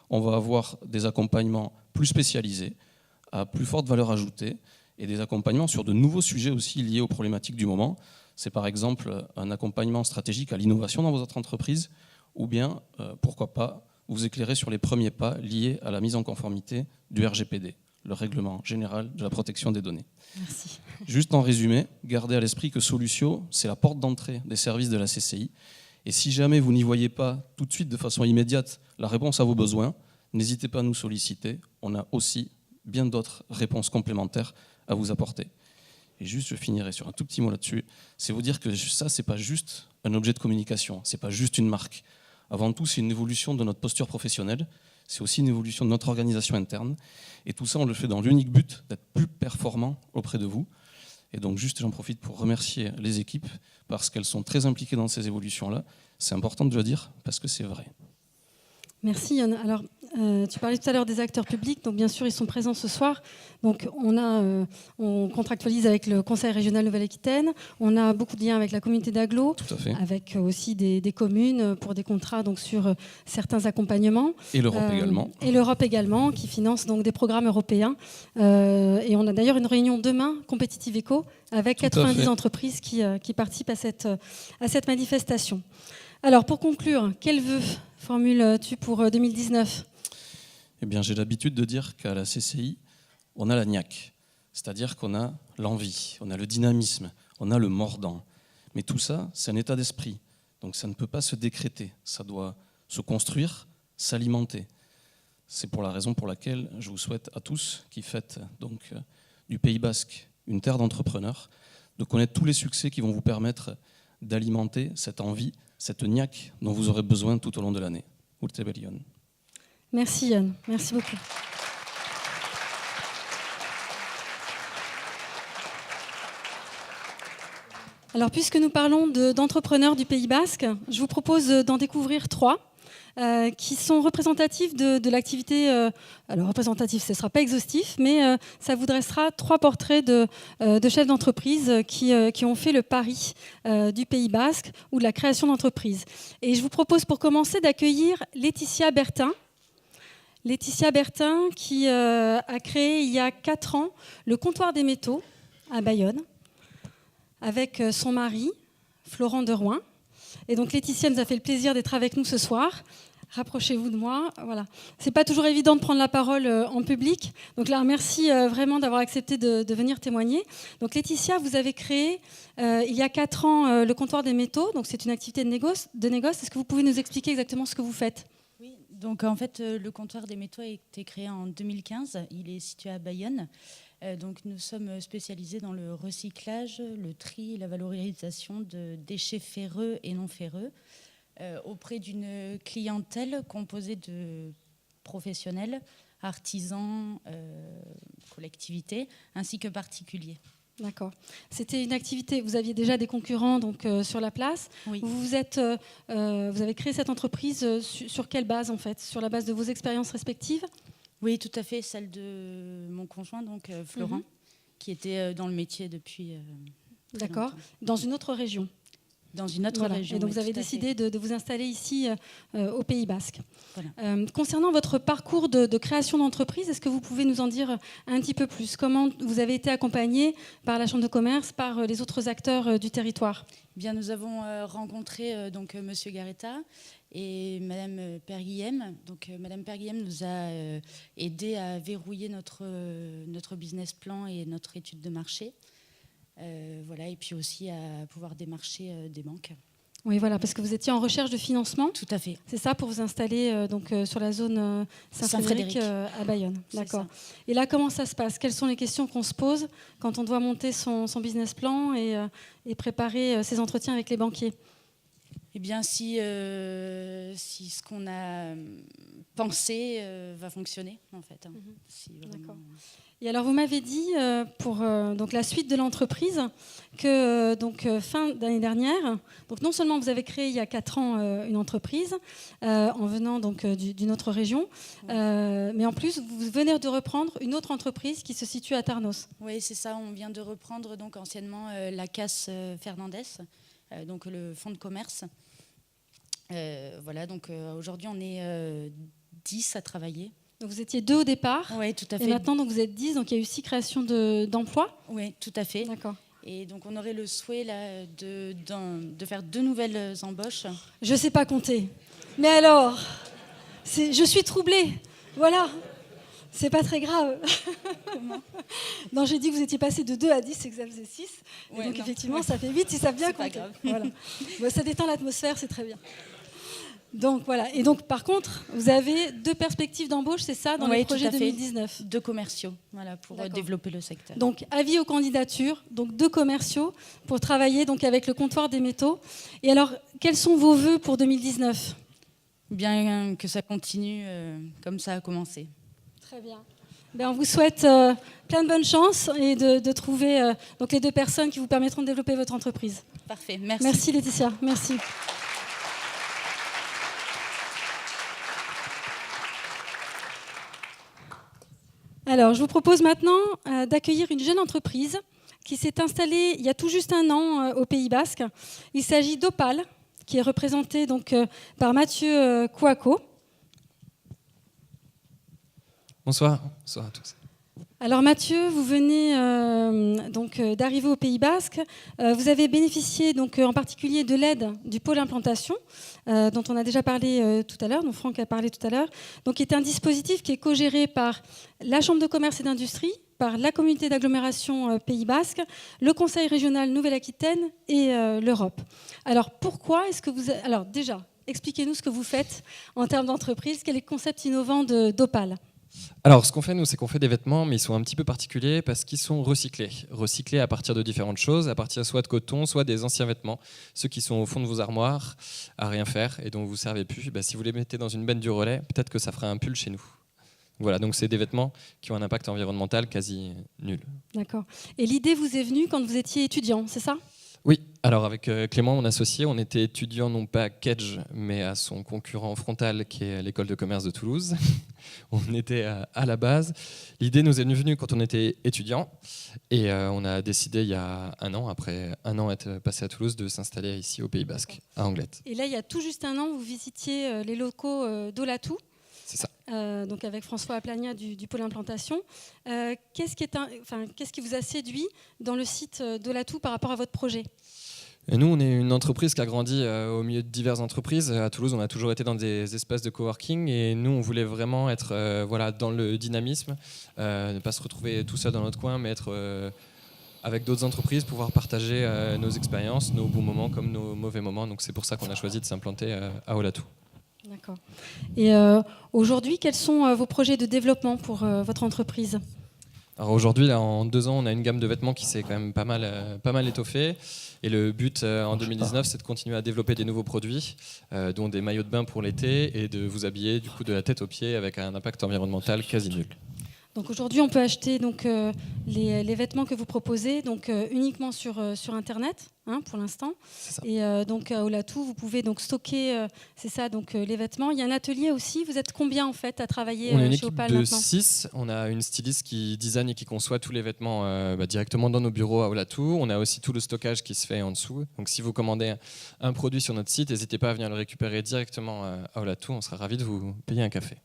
on va avoir des accompagnements plus spécialisés, à plus forte valeur ajoutée, et des accompagnements sur de nouveaux sujets aussi liés aux problématiques du moment. C'est par exemple un accompagnement stratégique à l'innovation dans votre entreprise, ou bien, pourquoi pas, vous éclairer sur les premiers pas liés à la mise en conformité du RGPD, le Règlement général de la protection des données. Merci. Juste en résumé, gardez à l'esprit que Solucio, c'est la porte d'entrée des services de la CCI. Et si jamais vous n'y voyez pas tout de suite de façon immédiate la réponse à vos besoins, n'hésitez pas à nous solliciter. On a aussi bien d'autres réponses complémentaires à vous apporter. Et juste, je finirai sur un tout petit mot là-dessus. C'est vous dire que ça, c'est pas juste un objet de communication, c'est pas juste une marque. Avant tout, c'est une évolution de notre posture professionnelle. C'est aussi une évolution de notre organisation interne. Et tout ça, on le fait dans l'unique but d'être plus performant auprès de vous. Et donc, juste, j'en profite pour remercier les équipes parce qu'elles sont très impliquées dans ces évolutions-là. C'est important de le dire parce que c'est vrai. Merci Yann. Alors, tu parlais tout à l'heure des acteurs publics, donc bien sûr ils sont présents ce soir. Donc on contractualise avec le Conseil régional Nouvelle-Aquitaine, on a beaucoup de liens avec la communauté d'agglo, avec aussi des communes pour des contrats donc, sur certains accompagnements. Et l'Europe également. Et l'Europe également, qui finance donc, des programmes européens. Et on a d'ailleurs une réunion demain, Competitive Eco, avec 90 entreprises qui participent à cette manifestation. Alors pour conclure, quel vœu formules-tu pour 2019 ? Eh bien, j'ai l'habitude de dire qu'à la CCI, on a la niaque. C'est-à-dire qu'on a l'envie, on a le dynamisme, on a le mordant. Mais tout ça, c'est un état d'esprit. Donc ça ne peut pas se décréter. Ça doit se construire, s'alimenter. C'est pour la raison pour laquelle je vous souhaite à tous qui faites donc du Pays Basque une terre d'entrepreneurs, de connaître tous les succès qui vont vous permettre d'alimenter cette envie, cette niaque dont vous aurez besoin tout au long de l'année. Ulte belion. Merci Yann, merci beaucoup. Alors puisque nous parlons d'entrepreneurs du Pays Basque, je vous propose d'en découvrir 3 qui sont représentatifs de l'activité. Alors représentatif, ce ne sera pas exhaustif, mais ça vous dressera 3 portraits de chefs d'entreprise qui ont fait le pari du Pays Basque ou de la création d'entreprise. Et je vous propose pour commencer d'accueillir Laetitia Bertin. Laetitia Bertin qui a créé il y a 4 ans le comptoir des métaux à Bayonne avec son mari, Florent de Rouen. Et donc Laetitia nous a fait le plaisir d'être avec nous ce soir. Rapprochez-vous de moi. Voilà. C'est pas toujours évident de prendre la parole en public. Donc là, merci vraiment d'avoir accepté de venir témoigner. Donc Laetitia, vous avez créé il y a 4 ans le comptoir des métaux. Donc c'est une activité de négoce. Est-ce que vous pouvez nous expliquer exactement ce que vous faites ? Oui, donc en fait, le comptoir des métaux a été créé en 2015. Il est situé à Bayonne. Donc nous sommes spécialisés dans le recyclage, le tri et la valorisation de déchets ferreux et non ferreux auprès d'une clientèle composée de professionnels, artisans, collectivités, ainsi que particuliers. D'accord. C'était une activité, vous aviez déjà des concurrents donc, sur la place. Oui. Vous avez créé cette entreprise sur quelle base en fait ? Sur la base de vos expériences respectives ? Oui, tout à fait, celle de mon conjoint, donc Florent, qui était dans le métier depuis D'accord. Dans une autre région. Dans une autre région. Et donc oui, vous avez décidé de vous installer ici au Pays Basque. Voilà. Concernant votre parcours de création d'entreprise, est-ce que vous pouvez nous en dire un petit peu plus ? Comment vous avez été accompagné par la Chambre de commerce, par les autres acteurs du territoire ? Bien, nous avons rencontré donc Monsieur Garetta Et Madame Perguillem, Madame Perguillem nous a aidé à verrouiller notre business plan et notre étude de marché. Voilà, et puis aussi à pouvoir démarcher des banques. Oui, voilà, parce que vous étiez en recherche de financement. Tout à fait. C'est ça, pour vous installer sur la zone Saint-Frédéric à Bayonne. D'accord. Et là, comment ça se passe? Quelles sont les questions qu'on se pose quand on doit monter son business plan et préparer ses entretiens avec les banquiers? Eh bien, si ce qu'on a pensé va fonctionner, en fait. Si vraiment... D'accord. Et alors, vous m'avez dit, pour donc la suite de l'entreprise, que fin d'année dernière, donc non seulement vous avez créé il y a 4 ans une entreprise, en venant donc d'une autre région, mais en plus, vous venez de reprendre une autre entreprise qui se situe à Tarnos. Oui, c'est ça. On vient de reprendre donc anciennement la Casse Fernandez, donc le fonds de commerce. Voilà, donc aujourd'hui, on est 10 à travailler. Donc vous étiez 2 au départ. Oui, tout à fait. Et maintenant, donc, vous êtes 10, donc il y a eu 6 créations d'emplois. Oui, tout à fait. D'accord. Et donc on aurait le souhait là, de faire 2 nouvelles embauches. Je ne sais pas compter. Mais alors, je suis troublée. Voilà. C'est pas très grave. Non, j'ai dit que vous étiez passé de 2 à 10, c'est que ça faisait 6. Et donc effectivement, ça fait 8 si ça bien compter. Voilà. Bon, ça détend l'atmosphère, c'est très bien. Donc voilà. Et donc par contre, vous avez 2 perspectives d'embauche, c'est ça, dans les projets 2019? 2 commerciaux, voilà, pour développer le secteur. Donc avis aux candidatures, donc 2 commerciaux pour travailler donc avec le comptoir des métaux. Et alors, quels sont vos vœux pour 2019? Bien que ça continue comme ça a commencé. Très bien. Ben, on vous souhaite plein de bonnes chances et de trouver donc les 2 personnes qui vous permettront de développer votre entreprise. Parfait, merci. Merci Laetitia, merci. Alors, je vous propose maintenant d'accueillir une jeune entreprise qui s'est installée il y a tout juste 1 an au Pays Basque. Il s'agit d'Opal, qui est représenté donc, par Mathieu Kouako. Bonsoir. Bonsoir à tous. Alors Mathieu, vous venez d'arriver au Pays Basque. Vous avez bénéficié donc, en particulier de l'aide du pôle implantation, dont on a déjà parlé tout à l'heure, dont Franck a parlé tout à l'heure, donc qui est un dispositif qui est co-géré par la Chambre de commerce et d'industrie, par la communauté d'agglomération Pays Basque, le Conseil régional Nouvelle-Aquitaine et l'Europe. Alors pourquoi est-ce que vous... Alors déjà, expliquez-nous ce que vous faites en termes d'entreprise, quel est le concept innovant d'Opal? Alors, ce qu'on fait, nous, c'est qu'on fait des vêtements, mais ils sont un petit peu particuliers parce qu'ils sont recyclés. Recyclés à partir de différentes choses, à partir soit de coton, soit des anciens vêtements, ceux qui sont au fond de vos armoires, à rien faire et dont vous ne servez plus. Si vous les mettez dans une benne du relais, peut-être que ça fera un pull chez nous. Voilà, donc c'est des vêtements qui ont un impact environnemental quasi nul. D'accord. Et l'idée vous est venue quand vous étiez étudiant, c'est ça ? Oui, alors avec Clément, mon associé, on était étudiant non pas à Kedge, mais à son concurrent frontal qui est l'école de commerce de Toulouse. On était à la base. L'idée nous est venue quand on était étudiant et on a décidé il y a 1 an, après 1 an être passé à Toulouse, de s'installer ici au Pays Basque, à Anglette. Et là, il y a tout juste 1 an, vous visitiez les locaux d'Olatou. C'est ça. Donc avec François Aplania du pôle implantation. Qu'est-ce qui vous a séduit dans le site d'Olatou par rapport à votre projet ? Et nous, on est une entreprise qui a grandi au milieu de diverses entreprises. À Toulouse, on a toujours été dans des espaces de coworking et nous, on voulait vraiment être dans le dynamisme, ne pas se retrouver tout seul dans notre coin, mais être avec d'autres entreprises, pouvoir partager nos expériences, nos bons moments comme nos mauvais moments. Donc c'est pour ça qu'on a choisi de s'implanter à Olatou. D'accord. Et aujourd'hui, quels sont vos projets de développement pour votre entreprise ? Alors aujourd'hui, là, en 2 ans, on a une gamme de vêtements qui s'est quand même pas mal étoffée. Et le but en 2019, c'est de continuer à développer des nouveaux produits, dont des maillots de bain pour l'été, et de vous habiller du coup de la tête aux pieds avec un impact environnemental quasi nul. Donc aujourd'hui, on peut acheter donc, les vêtements que vous proposez donc, uniquement sur Internet, pour l'instant. Et donc à Olatou, vous pouvez donc stocker les vêtements. Il y a un atelier aussi. Vous êtes combien en fait à travailler chez Opal maintenant ? On est une équipe de 6. On a une styliste qui design et qui conçoit tous les vêtements directement dans nos bureaux à Olatou. On a aussi tout le stockage qui se fait en dessous. Donc si vous commandez un produit sur notre site, n'hésitez pas à venir le récupérer directement à Olatou. On sera ravis de vous payer un café.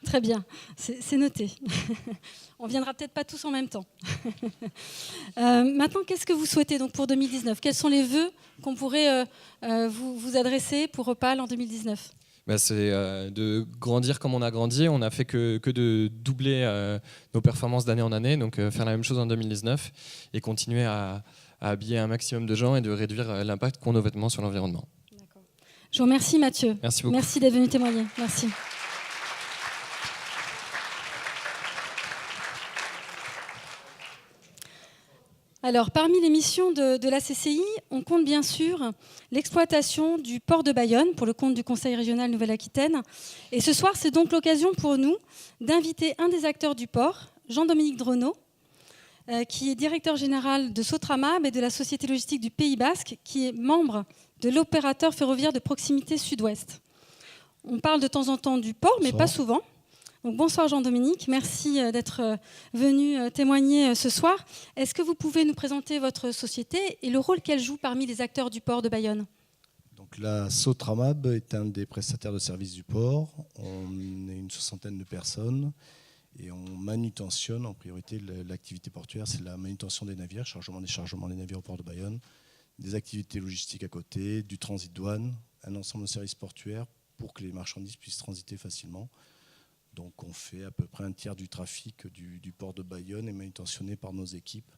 Très bien, c'est noté. On viendra peut-être pas tous en même temps. Maintenant, qu'est-ce que vous souhaitez donc pour 2019 ? Quels sont les vœux qu'on pourrait vous adresser pour Opale en 2019 ? C'est de grandir comme on a grandi. On n'a fait que de doubler nos performances d'année en année, donc faire la même chose en 2019 et continuer à habiller un maximum de gens et de réduire l'impact qu'ont nos vêtements sur l'environnement. D'accord. Je vous remercie Mathieu. Merci beaucoup. Merci d'être venu témoigner. Merci. Alors, parmi les missions de la CCI, on compte bien sûr l'exploitation du port de Bayonne pour le compte du Conseil régional Nouvelle-Aquitaine. Et ce soir, c'est donc l'occasion pour nous d'inviter un des acteurs du port, Jean-Dominique Dronot, qui est directeur général de Sotramab et de la Société logistique du Pays Basque, qui est membre de l'opérateur ferroviaire de proximité Sud-Ouest. On parle de temps en temps du port, mais pas souvent. Donc, bonsoir Jean-Dominique, merci d'être venu témoigner ce soir. Est-ce que vous pouvez nous présenter votre société et le rôle qu'elle joue parmi les acteurs du port de Bayonne ? Donc, la Sotramab est un des prestataires de services du port. On est une 60aine de personnes et on manutentionne en priorité l'activité portuaire, c'est la manutention des navires, chargement, déchargement des navires au port de Bayonne, des activités logistiques à côté, du transit douane, un ensemble de services portuaires pour que les marchandises puissent transiter facilement. Donc on fait à peu près un tiers du trafic du port de Bayonne est manutentionné par nos équipes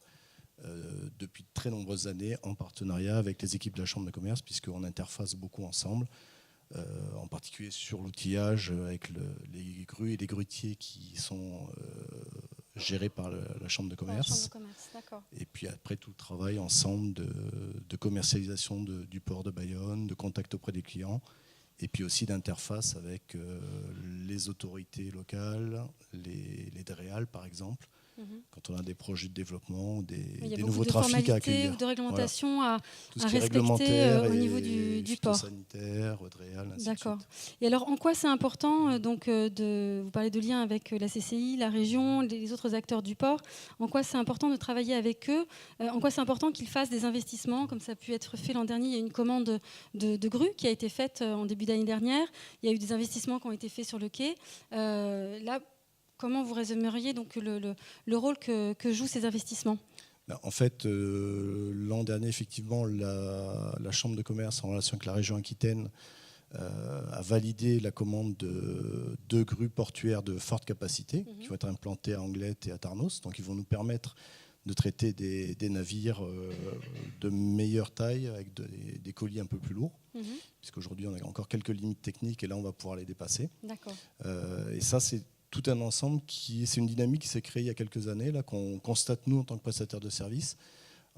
depuis de très nombreuses années en partenariat avec les équipes de la Chambre de commerce puisqu'on interface beaucoup ensemble, en particulier sur l'outillage avec les grues et les grutiers qui sont gérés par la Chambre de commerce. Chambre de commerce, d'accord. Et puis après tout le travail ensemble de commercialisation du port de Bayonne, de contact auprès des clients. Et puis aussi d'interface avec les autorités locales, les DREAL par exemple, quand on a des projets de développement, des nouveaux trafics à accueillir. Ou de réglementation à respecter réglementaire au niveau du port. Sanitaire, DREAL, ainsi D'accord. de suite. Et alors, en quoi c'est important vous parlez de lien avec la CCI, la région, les autres acteurs du port. En quoi c'est important de travailler avec eux ? En quoi c'est important qu'ils fassent des investissements, comme ça a pu être fait l'an dernier. Il y a une commande de grue qui a été faite en début d'année dernière. Il y a eu des investissements qui ont été faits sur le quai. Là, comment vous résumeriez donc le rôle que jouent ces investissements ? En fait, l'an dernier, effectivement, la Chambre de commerce, en relation avec la région Aquitaine, a validé la commande de 2 grues portuaires de forte capacité qui vont être implantées à Anglette et à Tarnos. Donc, ils vont nous permettre de traiter des navires de meilleure taille avec des colis un peu plus lourds, puisqu'aujourd'hui, on a encore quelques limites techniques et là, on va pouvoir les dépasser. D'accord. Et ça, c'est tout un ensemble c'est une dynamique qui s'est créée il y a quelques années, là, qu'on constate nous en tant que prestataire de services.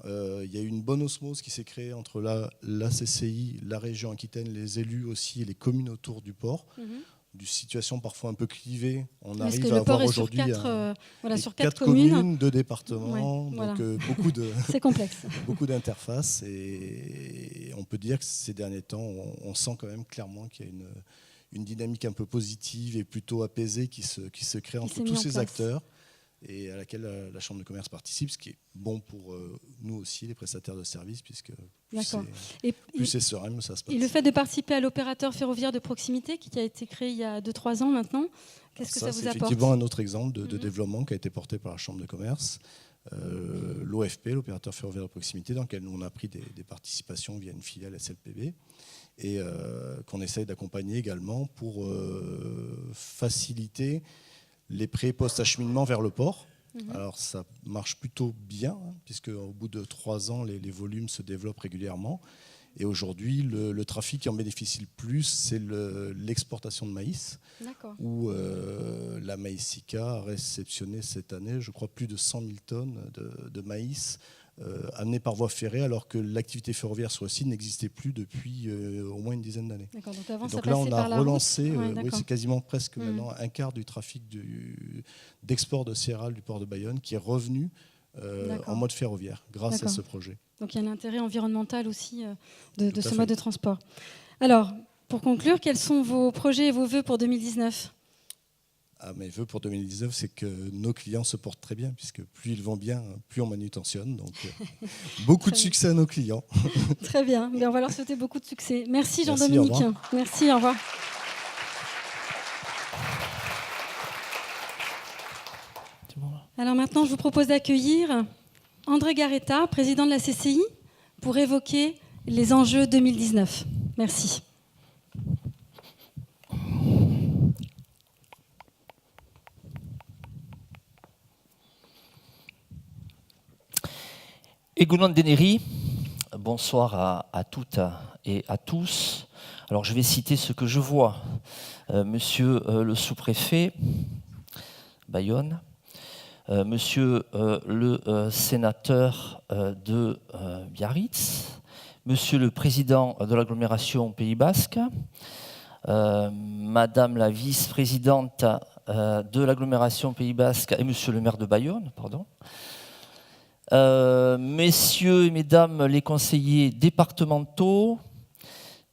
Il y a eu une bonne osmose qui s'est créée entre la CCI, la région Aquitaine, les élus aussi et les communes autour du port. D'une situation parfois un peu clivée, on arrive à avoir aujourd'hui sur 4 communes, 2 départements, ouais, voilà. Donc c'est complexe. beaucoup d'interfaces et on peut dire que ces derniers temps, on sent quand même clairement qu'il y a une dynamique un peu positive et plutôt apaisée qui se crée entre tous ces acteurs et à laquelle la Chambre de commerce participe, ce qui est bon pour nous aussi, les prestataires de services, puisque plus c'est serein, ça se passe. Et le fait de participer à l'opérateur ferroviaire de proximité qui a été créé il y a 2-3 ans maintenant, qu'est-ce que ça vous apporte ? C'est effectivement un autre exemple de développement qui a été porté par la Chambre de commerce. L'OFP, l'opérateur ferroviaire de proximité, dans lequel nous on a pris des participations via une filiale SLPB et qu'on essaye d'accompagner également pour faciliter les pré- et post-acheminement vers le port. Alors ça marche plutôt bien, puisque au bout de 3 ans, les volumes se développent régulièrement. Et aujourd'hui, le trafic qui en bénéficie le plus, c'est l'exportation de maïs, où la Maïsica a réceptionné cette année, je crois, plus de 100 000 tonnes de maïs amenées par voie ferrée, alors que l'activité ferroviaire sur le site n'existait plus depuis au moins une dizaine d'années. Donc là, on a relancé, c'est quasiment presque maintenant un quart du trafic d'export de céréales du port de Bayonne qui est revenu en mode ferroviaire grâce à ce projet. Donc il y a un intérêt environnemental aussi de ce mode de transport. Alors, pour conclure, quels sont vos projets et vos vœux pour 2019 ? Mes vœux pour 2019, c'est que nos clients se portent très bien, puisque plus ils vont bien, plus on manutentionne. Donc beaucoup de succès à nos clients. Très bien, mais on va leur souhaiter beaucoup de succès. Merci Jean-Dominique. Merci, au revoir. Alors maintenant, je vous propose d'accueillir André Garetta, président de la CCI, pour évoquer les enjeux 2019. Merci. Egunon Deneri, bonsoir à toutes et à tous. Alors je vais citer ce que je vois. Monsieur le sous-préfet Bayonne, monsieur le sénateur de Biarritz, monsieur le président de l'agglomération Pays Basque, madame la vice-présidente de l'agglomération Pays Basque et monsieur le maire de Bayonne, pardon. Messieurs et mesdames les conseillers départementaux,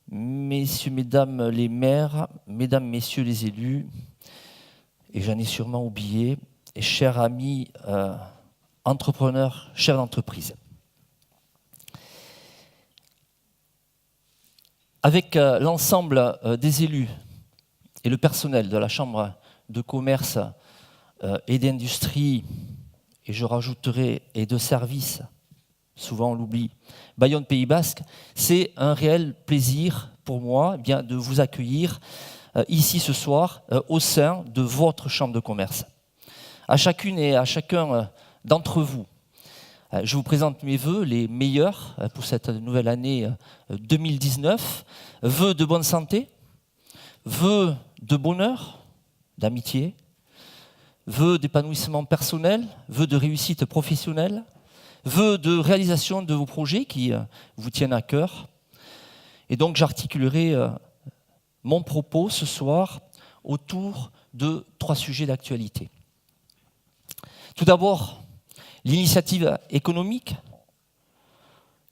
messieurs, mesdames les maires, mesdames, messieurs les élus, et j'en ai sûrement oublié, et chers amis entrepreneurs, chefs d'entreprise. Avec l'ensemble des élus et le personnel de la Chambre de commerce et d'industrie, et je rajouterai, et de services, souvent on l'oublie, Bayonne Pays Basque, c'est un réel plaisir pour moi de vous accueillir ici ce soir au sein de votre Chambre de commerce. À chacune et à chacun d'entre vous, je vous présente mes vœux, les meilleurs pour cette nouvelle année 2019. Vœux de bonne santé, vœux de bonheur, d'amitié, vœux d'épanouissement personnel, vœux de réussite professionnelle, vœux de réalisation de vos projets qui vous tiennent à cœur. Et donc j'articulerai mon propos ce soir autour de 3 sujets d'actualité. Tout d'abord, l'initiative économique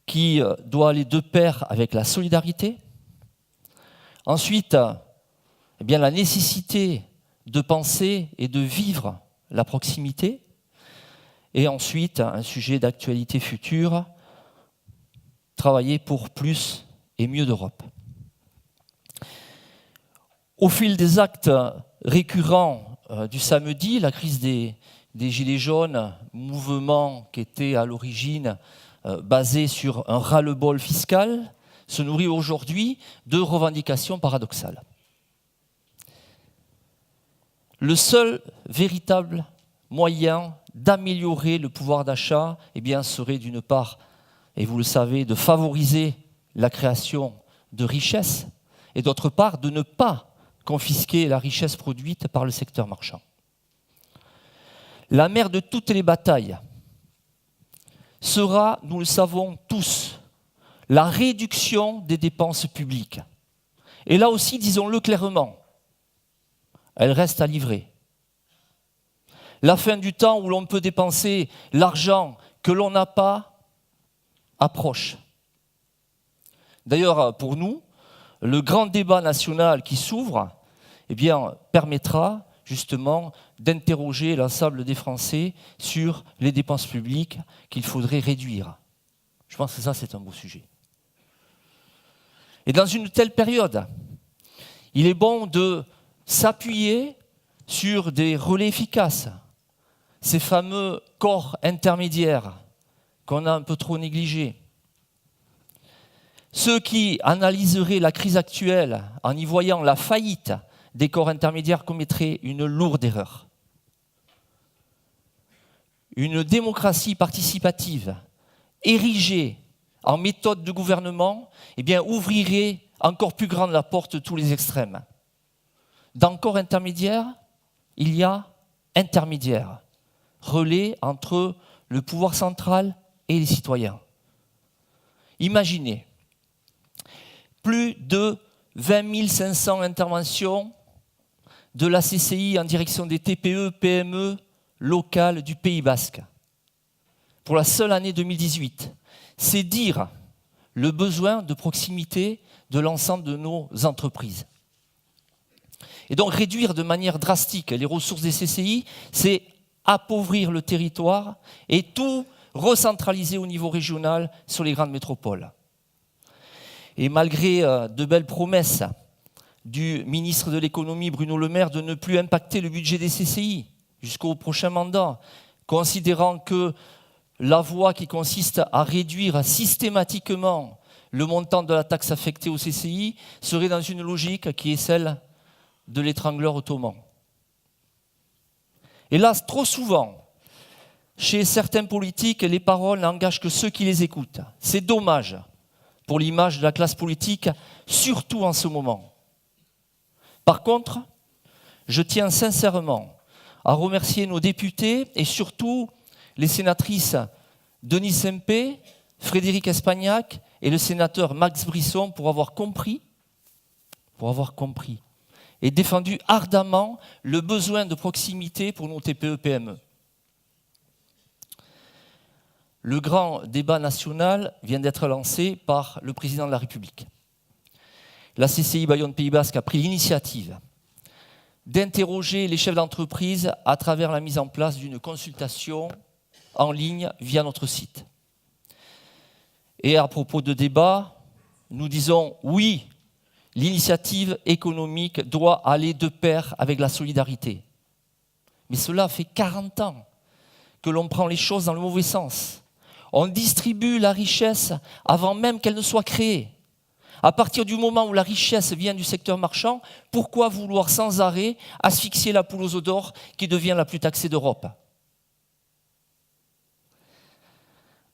qui doit aller de pair avec la solidarité. Ensuite, la nécessité de penser et de vivre la proximité. Et ensuite, un sujet d'actualité future, travailler pour plus et mieux d'Europe. Au fil des actes récurrents du samedi, la crise des Gilets jaunes, mouvement qui était à l'origine basé sur un ras-le-bol fiscal, se nourrit aujourd'hui de revendications paradoxales. Le seul véritable moyen d'améliorer le pouvoir d'achat serait d'une part, et vous le savez, de favoriser la création de richesses et d'autre part, de ne pas confisquer la richesse produite par le secteur marchand. La mère de toutes les batailles sera, nous le savons tous, la réduction des dépenses publiques. Et là aussi, disons-le clairement, elle reste à livrer. La fin du temps où l'on peut dépenser l'argent que l'on n'a pas approche. D'ailleurs, pour nous, le grand débat national qui s'ouvre permettra justement d'interroger l'ensemble des Français sur les dépenses publiques qu'il faudrait réduire. Je pense que ça, c'est un beau sujet. Et dans une telle période, il est bon de s'appuyer sur des relais efficaces, ces fameux corps intermédiaires qu'on a un peu trop négligés. Ceux qui analyseraient la crise actuelle en y voyant la faillite des corps intermédiaires commettraient une lourde erreur. Une démocratie participative érigée en méthode de gouvernement ouvrirait encore plus grande la porte de tous les extrêmes. Dans corps intermédiaire, il y a intermédiaire, relais entre le pouvoir central et les citoyens. Imaginez, plus de 20 500 interventions de la CCI en direction des TPE, PME locales du Pays Basque. Pour la seule année 2018, c'est dire le besoin de proximité de l'ensemble de nos entreprises. Et donc réduire de manière drastique les ressources des CCI, c'est appauvrir le territoire et tout recentraliser au niveau régional sur les grandes métropoles. Et malgré de belles promesses du ministre de l'économie Bruno Le Maire de ne plus impacter le budget des CCI jusqu'au prochain mandat, considérant que la voie qui consiste à réduire systématiquement le montant de la taxe affectée au CCI serait dans une logique qui est celle de l'étrangleur ottoman. Hélas, trop souvent, chez certains politiques, les paroles n'engagent que ceux qui les écoutent. C'est dommage pour l'image de la classe politique, surtout en ce moment. Par contre, je tiens sincèrement à remercier nos députés et surtout les sénatrices Denise Sempé, Frédéric Espagnac et le sénateur Max Brisson pour avoir compris et défendu ardemment le besoin de proximité pour nos TPE-PME. Le grand débat national vient d'être lancé par le président de la République. La CCI Bayonne Pays Basque a pris l'initiative d'interroger les chefs d'entreprise à travers la mise en place d'une consultation en ligne via notre site. Et à propos de débat, nous disons oui, l'initiative économique doit aller de pair avec la solidarité. Mais cela fait 40 ans que l'on prend les choses dans le mauvais sens. On distribue la richesse avant même qu'elle ne soit créée. À partir du moment où la richesse vient du secteur marchand, pourquoi vouloir sans arrêt asphyxier la poule aux œufs d'or qui devient la plus taxée d'Europe ?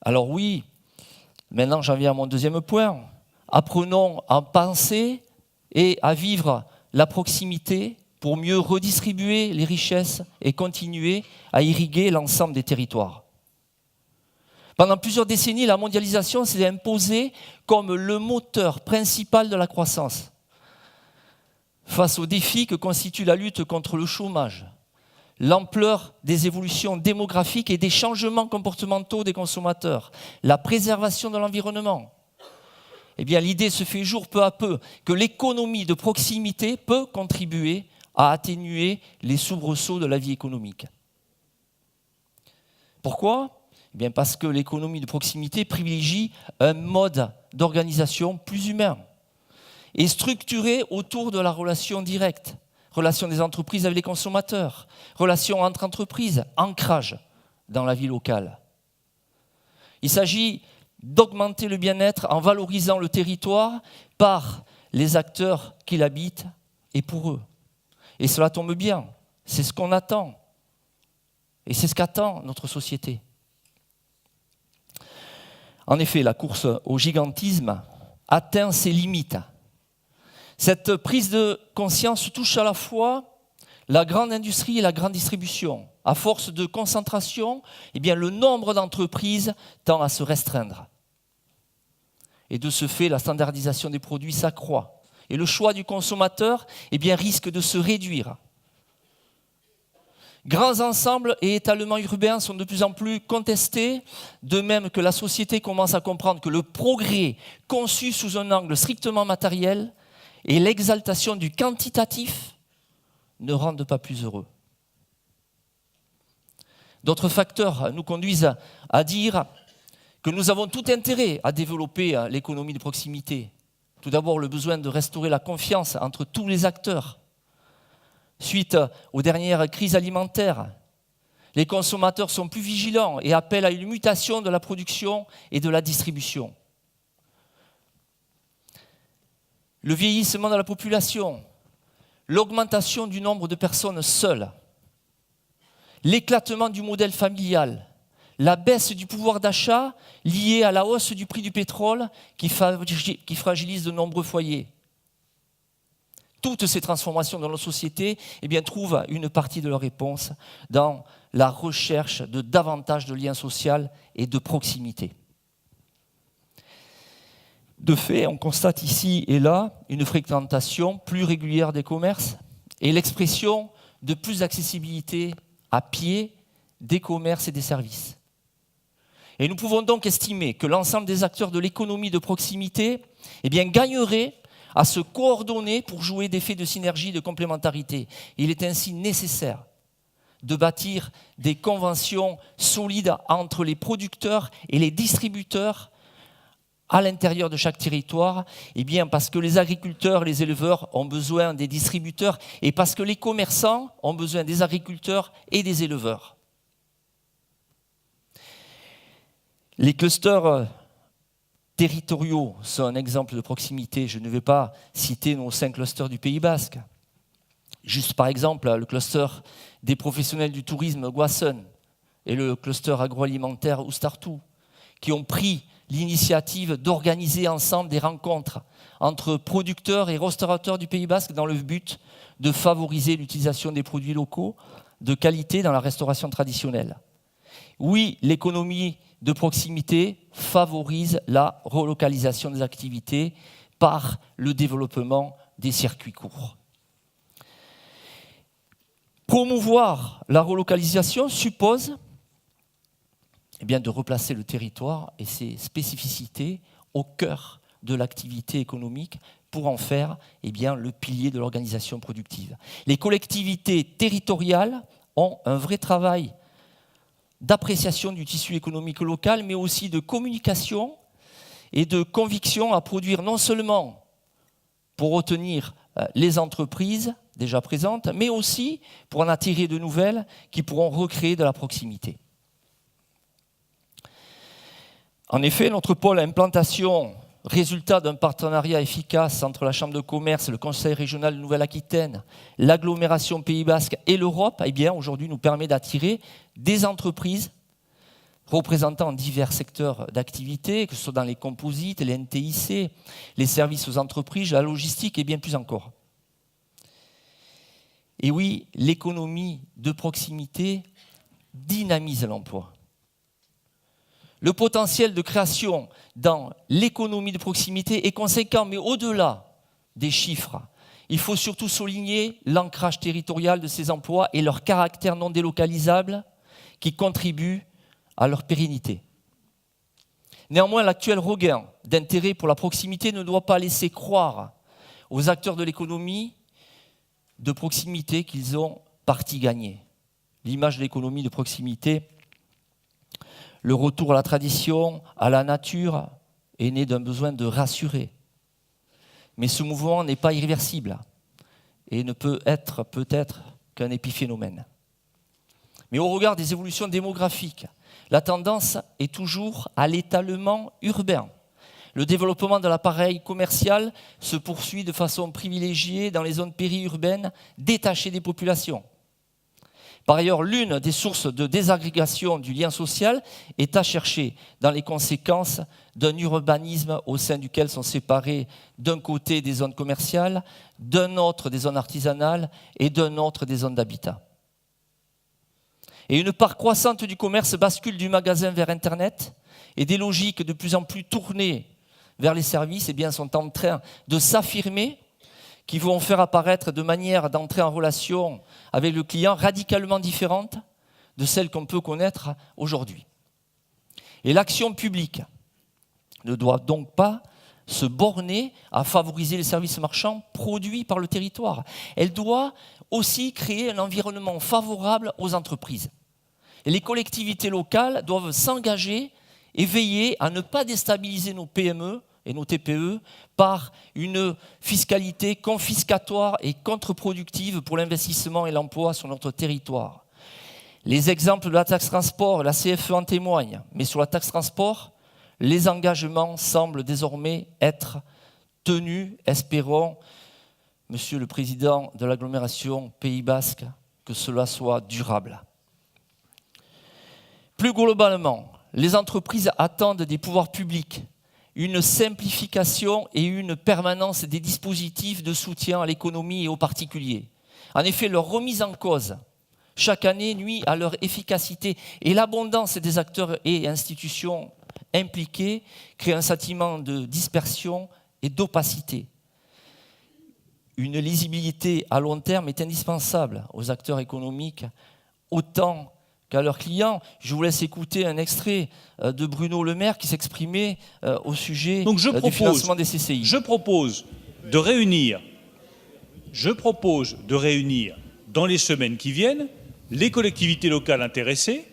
Alors oui, maintenant j'en viens à mon deuxième point. Apprenons à penser et à vivre la proximité pour mieux redistribuer les richesses et continuer à irriguer l'ensemble des territoires. Pendant plusieurs décennies, la mondialisation s'est imposée comme le moteur principal de la croissance. Face aux défis que constitue la lutte contre le chômage, l'ampleur des évolutions démographiques et des changements comportementaux des consommateurs, la préservation de l'environnement, eh bien, l'idée se fait jour peu à peu que l'économie de proximité peut contribuer à atténuer les soubresauts de la vie économique. Pourquoi ? Eh bien parce que l'économie de proximité privilégie un mode d'organisation plus humain et structuré autour de la relation directe, relation des entreprises avec les consommateurs, relation entre entreprises, ancrage dans la vie locale. Il s'agit d'augmenter le bien-être en valorisant le territoire par les acteurs qui l'habitent et pour eux. Et cela tombe bien, c'est ce qu'on attend et c'est ce qu'attend notre société. En effet, la course au gigantisme atteint ses limites. Cette prise de conscience touche à la fois la grande industrie et la grande distribution. À force de concentration, eh bien, le nombre d'entreprises tend à se restreindre. Et de ce fait, la standardisation des produits s'accroît. Et le choix du consommateur eh bien, risque de se réduire. Grands ensembles et étalements urbains sont de plus en plus contestés, de même que la société commence à comprendre que le progrès conçu sous un angle strictement matériel et l'exaltation du quantitatif ne rendent pas plus heureux. D'autres facteurs nous conduisent à dire que nous avons tout intérêt à développer l'économie de proximité. Tout d'abord, le besoin de restaurer la confiance entre tous les acteurs. Suite aux dernières crises alimentaires, les consommateurs sont plus vigilants et appellent à une mutation de la production et de la distribution. Le vieillissement de la population, l'augmentation du nombre de personnes seules, l'éclatement du modèle familial, la baisse du pouvoir d'achat liée à la hausse du prix du pétrole qui fragilise de nombreux foyers. Toutes ces transformations dans nos sociétés eh bien, trouvent une partie de leur réponse dans la recherche de davantage de liens sociaux et de proximité. De fait, on constate ici et là une fréquentation plus régulière des commerces et l'expression de plus d'accessibilité à pied des commerces et des services. Et nous pouvons donc estimer que l'ensemble des acteurs de l'économie de proximité eh bien, gagneraient à se coordonner pour jouer d'effets de synergie et de complémentarité. Il est ainsi nécessaire de bâtir des conventions solides entre les producteurs et les distributeurs à l'intérieur de chaque territoire, eh bien parce que les agriculteurs, les éleveurs ont besoin des distributeurs et parce que les commerçants ont besoin des agriculteurs et des éleveurs. Les clusters territoriaux sont un exemple de proximité. Je ne vais pas citer nos 5 clusters du Pays Basque. Juste par exemple, le cluster des professionnels du tourisme Goassen et le cluster agroalimentaire Oustartou, qui ont pris l'initiative d'organiser ensemble des rencontres entre producteurs et restaurateurs du Pays Basque dans le but de favoriser l'utilisation des produits locaux de qualité dans la restauration traditionnelle. Oui, l'économie de proximité favorise la relocalisation des activités par le développement des circuits courts. Promouvoir la relocalisation suppose de replacer le territoire et ses spécificités au cœur de l'activité économique pour en faire le pilier de l'organisation productive. Les collectivités territoriales ont un vrai travail d'appréciation du tissu économique local, mais aussi de communication et de conviction à produire non seulement pour retenir les entreprises déjà présentes, mais aussi pour en attirer de nouvelles qui pourront recréer de la proximité. En effet, notre pôle implantation, résultat d'un partenariat efficace entre la Chambre de commerce, le Conseil régional de Nouvelle-Aquitaine, l'agglomération Pays Basque et l'Europe, aujourd'hui nous permet d'attirer des entreprises représentant divers secteurs d'activité, que ce soit dans les composites, les NTIC, les services aux entreprises, la logistique et bien plus encore. Et oui, l'économie de proximité dynamise l'emploi. Le potentiel de création dans l'économie de proximité est conséquent, mais au-delà des chiffres, il faut surtout souligner l'ancrage territorial de ces emplois et leur caractère non délocalisable qui contribuent à leur pérennité. Néanmoins, l'actuel regain d'intérêt pour la proximité ne doit pas laisser croire aux acteurs de l'économie de proximité qu'ils ont partie gagnée. L'image de l'économie de proximité, le retour à la tradition, à la nature, est né d'un besoin de rassurer. Mais ce mouvement n'est pas irréversible et ne peut être peut-être qu'un épiphénomène. Mais au regard des évolutions démographiques, la tendance est toujours à l'étalement urbain. Le développement de l'appareil commercial se poursuit de façon privilégiée dans les zones périurbaines détachées des populations. Par ailleurs, l'une des sources de désagrégation du lien social est à chercher dans les conséquences d'un urbanisme au sein duquel sont séparées d'un côté des zones commerciales, d'un autre des zones artisanales et d'un autre des zones d'habitat. Et une part croissante du commerce bascule du magasin vers Internet et des logiques de plus en plus tournées vers les services sont en train de s'affirmer, qui vont faire apparaître de manière d'entrer en relation avec le client radicalement différente de celle qu'on peut connaître aujourd'hui. Et l'action publique ne doit donc pas se borner à favoriser les services marchands produits par le territoire. Elle doit aussi créer un environnement favorable aux entreprises. Et les collectivités locales doivent s'engager et veiller à ne pas déstabiliser nos PME et nos TPE par une fiscalité confiscatoire et contre-productive pour l'investissement et l'emploi sur notre territoire. Les exemples de la taxe transport, la CFE en témoignent, mais sur la taxe transport, les engagements semblent désormais être tenus. Espérons, Monsieur le Président de l'agglomération Pays Basque, que cela soit durable. Plus globalement, les entreprises attendent des pouvoirs publics une simplification et une permanence des dispositifs de soutien à l'économie et aux particuliers. En effet, leur remise en cause chaque année nuit à leur efficacité et l'abondance des acteurs et institutions impliqués crée un sentiment de dispersion et d'opacité. Une lisibilité à long terme est indispensable aux acteurs économiques autant qu'à leurs clients. Je vous laisse écouter un extrait de Bruno Le Maire qui s'exprimait au sujet du financement des CCI. Je propose de réunir dans les semaines qui viennent les collectivités locales intéressées,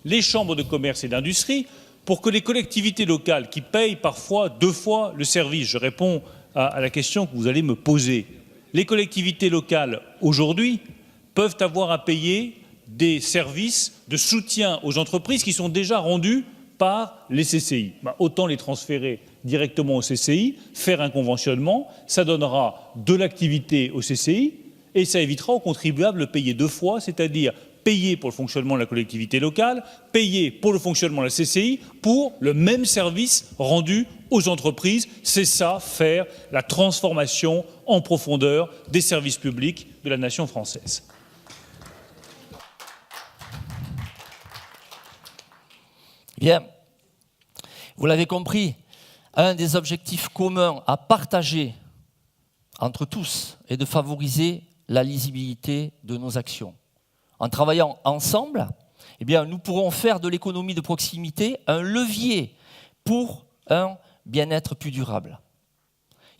les chambres de commerce et d'industrie, pour que les collectivités locales qui payent parfois 2 fois le service, je réponds à la question que vous allez me poser, les collectivités locales aujourd'hui peuvent avoir à payer des services de soutien aux entreprises qui sont déjà rendus par les CCI. Autant les transférer directement aux CCI, faire un conventionnement, ça donnera de l'activité aux CCI et ça évitera aux contribuables de payer 2 fois, c'est-à-dire payer pour le fonctionnement de la collectivité locale, payer pour le fonctionnement de la CCI, pour le même service rendu aux entreprises. C'est ça, faire la transformation en profondeur des services publics de la nation française. Bien, vous l'avez compris, un des objectifs communs à partager entre tous est de favoriser la lisibilité de nos actions. En travaillant ensemble, eh bien, nous pourrons faire de l'économie de proximité un levier pour un bien-être plus durable.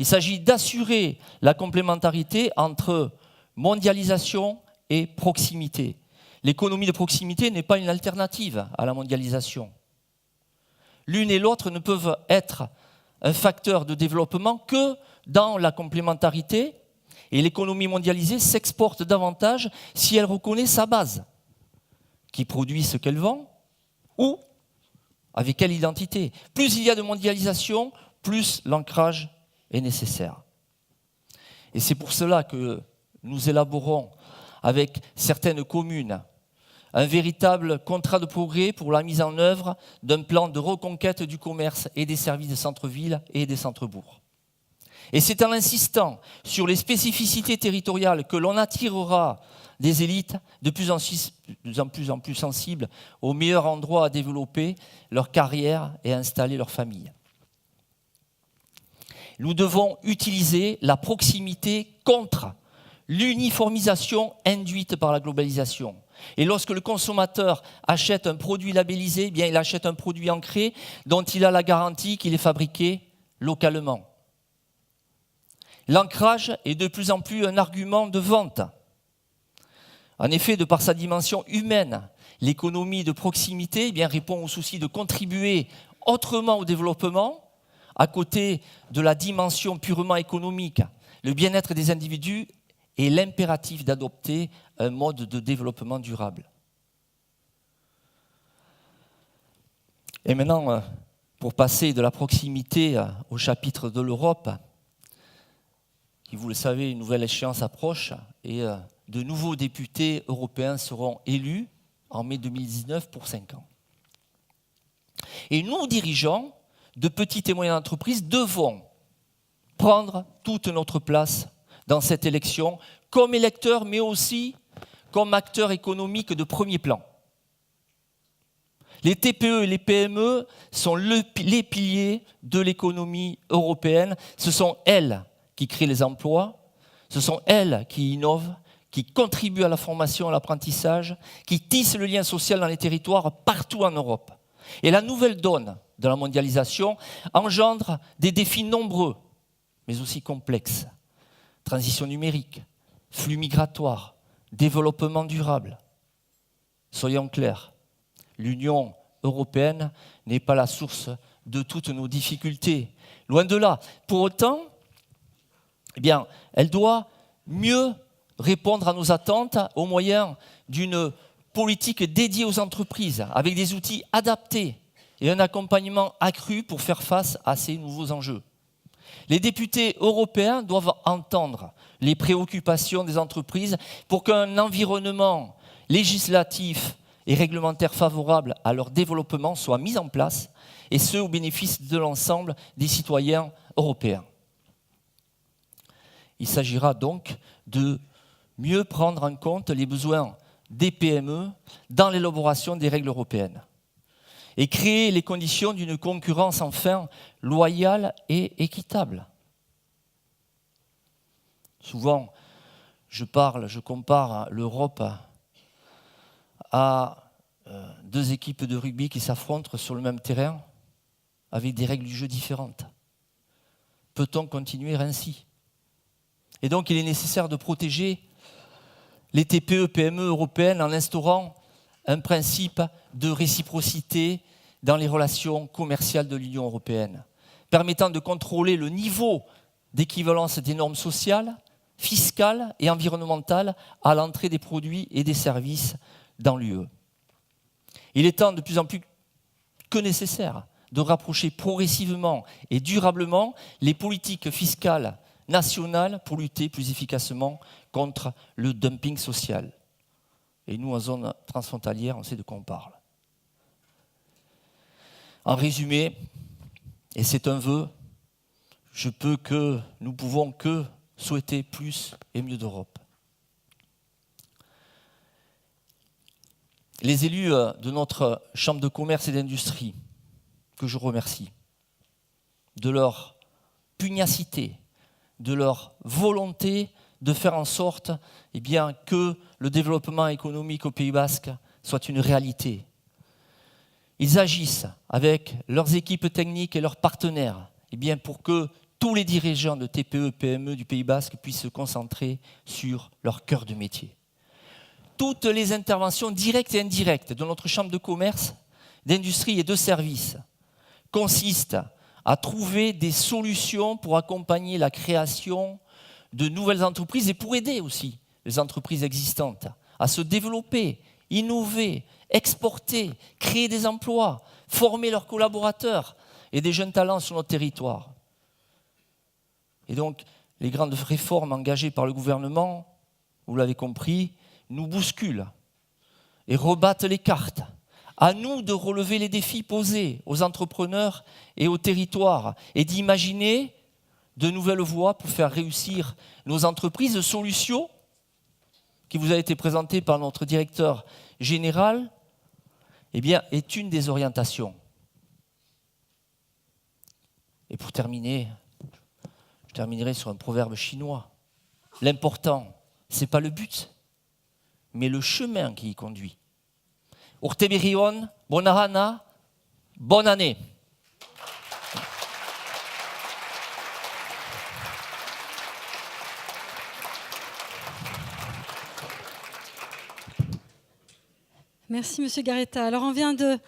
Il s'agit d'assurer la complémentarité entre mondialisation et proximité. L'économie de proximité n'est pas une alternative à la mondialisation. L'une et l'autre ne peuvent être un facteur de développement que dans la complémentarité, et l'économie mondialisée s'exporte davantage si elle reconnaît sa base, qui produit ce qu'elle vend, ou avec quelle identité. Plus il y a de mondialisation, plus l'ancrage est nécessaire. Et c'est pour cela que nous élaborons avec certaines communes un véritable contrat de progrès pour la mise en œuvre d'un plan de reconquête du commerce et des services des centres-villes et des centres-bourgs. Et c'est en insistant sur les spécificités territoriales que l'on attirera des élites de plus en plus sensibles aux meilleurs endroits à développer leur carrière et à installer leur famille. Nous devons utiliser la proximité contre l'uniformisation induite par la globalisation. Et lorsque le consommateur achète un produit labellisé, eh bien, il achète un produit ancré dont il a la garantie qu'il est fabriqué localement. L'ancrage est de plus en plus un argument de vente. En effet, de par sa dimension humaine, l'économie de proximité eh bien, répond au souci de contribuer autrement au développement, à côté de la dimension purement économique, le bien-être des individus et l'impératif d'adopter un mode de développement durable. Et maintenant, pour passer de la proximité au chapitre de l'Europe, qui, vous le savez, une nouvelle échéance approche et de nouveaux députés européens seront élus en mai 2019 pour 5 ans. Et nous, dirigeants de petites et moyennes entreprises, devons prendre toute notre place dans cette élection, comme électeurs, mais aussi comme acteurs économiques de premier plan. Les TPE et les PME sont les piliers de l'économie européenne. Ce sont elles qui créent les emplois, ce sont elles qui innovent, qui contribuent à la formation et à l'apprentissage, qui tissent le lien social dans les territoires partout en Europe. Et la nouvelle donne de la mondialisation engendre des défis nombreux, mais aussi complexes. Transition numérique, flux migratoires, développement durable. Soyons clairs, l'Union européenne n'est pas la source de toutes nos difficultés. Loin de là. Pour autant, eh bien, elle doit mieux répondre à nos attentes au moyen d'une politique dédiée aux entreprises, avec des outils adaptés et un accompagnement accru pour faire face à ces nouveaux enjeux. Les députés européens doivent entendre les préoccupations des entreprises pour qu'un environnement législatif et réglementaire favorable à leur développement soit mis en place, et ce au bénéfice de l'ensemble des citoyens européens. Il s'agira donc de mieux prendre en compte les besoins des PME dans l'élaboration des règles européennes et créer les conditions d'une concurrence enfin loyale et équitable. Souvent, je compare l'Europe à 2 équipes de rugby qui s'affrontent sur le même terrain avec des règles du jeu différentes. Peut-on continuer ainsi ? Et donc, il est nécessaire de protéger les TPE-PME européennes en instaurant un principe de réciprocité dans les relations commerciales de l'Union européenne, permettant de contrôler le niveau d'équivalence des normes sociales, fiscales et environnementales à l'entrée des produits et des services dans l'UE. Il est temps de plus en plus que nécessaire de rapprocher progressivement et durablement les politiques fiscales nationales pour lutter plus efficacement contre le dumping social. Et nous, en zone transfrontalière, on sait de quoi on parle. En résumé, et c'est un vœu, nous pouvons que souhaiter plus et mieux d'Europe. Les élus de notre Chambre de commerce et d'industrie, que je remercie, de leur pugnacité, de leur volonté de faire en sorte que le développement économique au Pays Basque soit une réalité. Ils agissent avec leurs équipes techniques et leurs partenaires pour que tous les dirigeants de TPE, PME du Pays Basque puissent se concentrer sur leur cœur de métier. Toutes les interventions directes et indirectes de notre Chambre de commerce, d'industrie et de services consistent à trouver des solutions pour accompagner la création de nouvelles entreprises et pour aider aussi les entreprises existantes à se développer, innover, exporter, créer des emplois, former leurs collaborateurs et des jeunes talents sur notre territoire. Et donc, les grandes réformes engagées par le gouvernement, vous l'avez compris, nous bousculent et rebattent les cartes. À nous de relever les défis posés aux entrepreneurs et aux territoires et d'imaginer de nouvelles voies pour faire réussir nos entreprises. Solution qui vous a été présentée par notre directeur général est une des orientations. Et pour terminer, je terminerai sur un proverbe chinois. L'important, ce n'est pas le but, mais le chemin qui y conduit. Urtebirion, Bonahana, bonne année. Merci Monsieur Garetta. Alors on vient de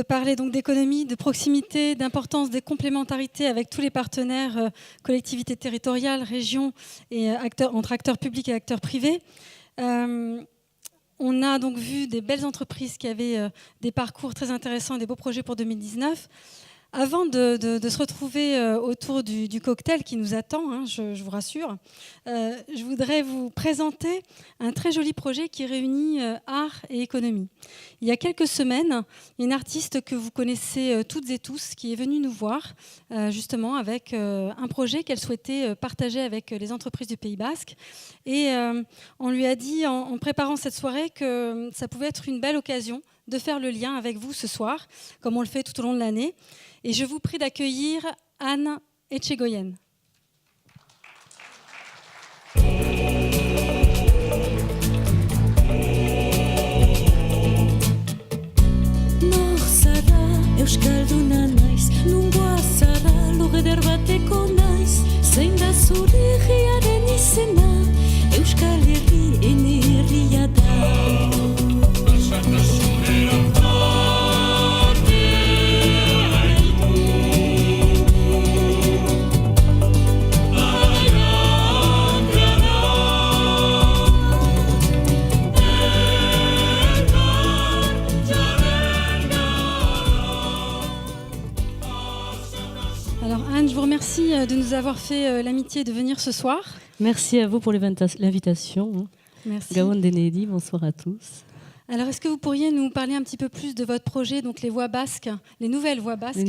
parler donc d'économie, de proximité, d'importance des complémentarités avec tous les partenaires, collectivités territoriales, régions et entre acteurs publics et acteurs privés. On a donc vu des belles entreprises qui avaient des parcours très intéressants et des beaux projets pour 2019. Avant de se retrouver autour du cocktail qui nous attend, je vous rassure, je voudrais vous présenter un très joli projet qui réunit art et économie. Il y a quelques semaines, une artiste que vous connaissez toutes et tous qui est venue nous voir justement avec un projet qu'elle souhaitait partager avec les entreprises du Pays Basque. Et on lui a dit en préparant cette soirée que ça pouvait être une belle occasion de faire le lien avec vous ce soir, comme on le fait tout au long de l'année. Et je vous prie d'accueillir Anne Etchegoyen. Nor zara euskalduna naiz, nungoa zara logeder bateko naiz, zein da zure herriaren izena, Euskal Herri ene herria da. Je vous remercie de nous avoir fait l'amitié de venir ce soir. Merci à vous pour l'invitation. Merci. Gawon Denedi, bonsoir à tous. Alors, est-ce que vous pourriez nous parler un petit peu plus de votre projet, donc les voix basques, les nouvelles voix basques,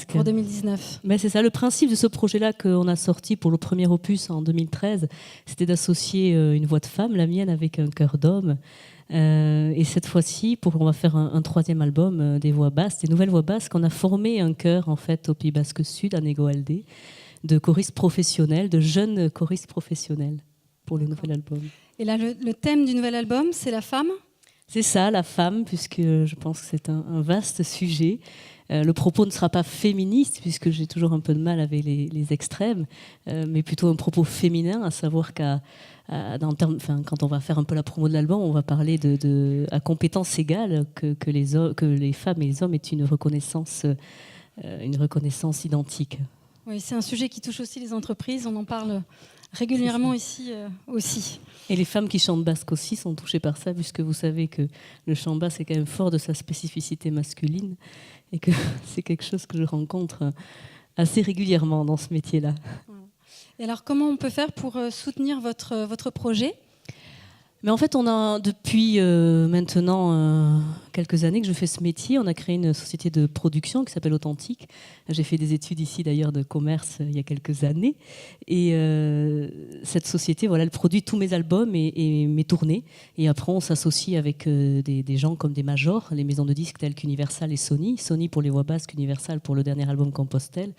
pour 2019 ? C'est ça, le principe de ce projet-là qu'on a sorti pour le premier opus en 2013, c'était d'associer une voix de femme, la mienne, avec un chœur d'homme. Et cette fois-ci, on va faire un troisième album des voix basques, des nouvelles voix basques. On a formé un chœur en fait au Pays Basque Sud, à Négoaldé, de choristes professionnels, de jeunes choristes professionnels pour le nouvel album. Et là, le thème du nouvel album, c'est la femme ? C'est ça, la femme, puisque je pense que c'est un vaste sujet. Le propos ne sera pas féministe, puisque j'ai toujours un peu de mal avec les extrêmes, mais plutôt un propos féminin, à savoir quand on va faire un peu la promo de l'album, on va parler à compétences égales que les femmes et les hommes aient une reconnaissance identique. Oui, c'est un sujet qui touche aussi les entreprises. On en parle régulièrement ici aussi. Et les femmes qui chantent basque aussi sont touchées par ça, puisque vous savez que le chant basque est quand même fort de sa spécificité masculine et que c'est quelque chose que je rencontre assez régulièrement dans ce métier-là. Et alors, comment on peut faire pour soutenir votre projet ? Mais en fait, on a depuis maintenant quelques années que je fais ce métier. On a créé une société de production qui s'appelle Authentique. J'ai fait des études ici d'ailleurs de commerce il y a quelques années. Et cette société, voilà, elle produit tous mes albums et mes tournées. Et après, on s'associe avec des gens comme des majors, les maisons de disques telles qu'Universal et Sony. Sony pour les voix basques, Universal pour le dernier album Compostelle.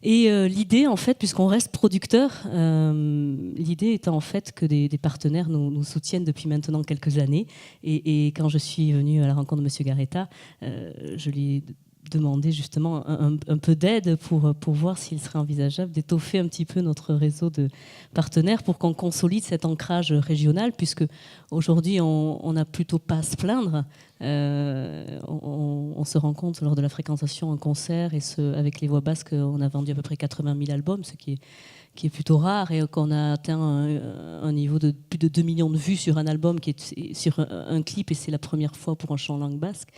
Et l'idée, en fait, puisqu'on reste producteur, l'idée étant en fait que des partenaires nous soutiennent depuis maintenant quelques années. Et quand je suis venue à la rencontre de M. Garetta, je lui ai demandé justement un peu d'aide pour voir s'il serait envisageable d'étoffer un petit peu notre réseau de partenaires pour qu'on consolide cet ancrage régional, puisque aujourd'hui on n'a plutôt pas à se plaindre. On se rend compte lors de la fréquentation en concert et avec les voix basques, on a vendu à peu près 80 000 albums, ce qui est plutôt rare, et qu'on a atteint un niveau de plus de 2 millions de vues sur un album qui est sur un clip, et c'est la première fois pour un chant langue basque.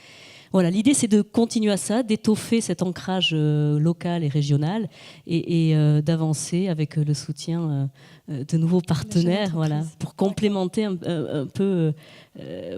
Voilà, l'idée c'est de continuer à ça, d'étoffer cet ancrage local et régional et d'avancer avec le soutien de nouveaux partenaires, voilà, pour complémenter un peu,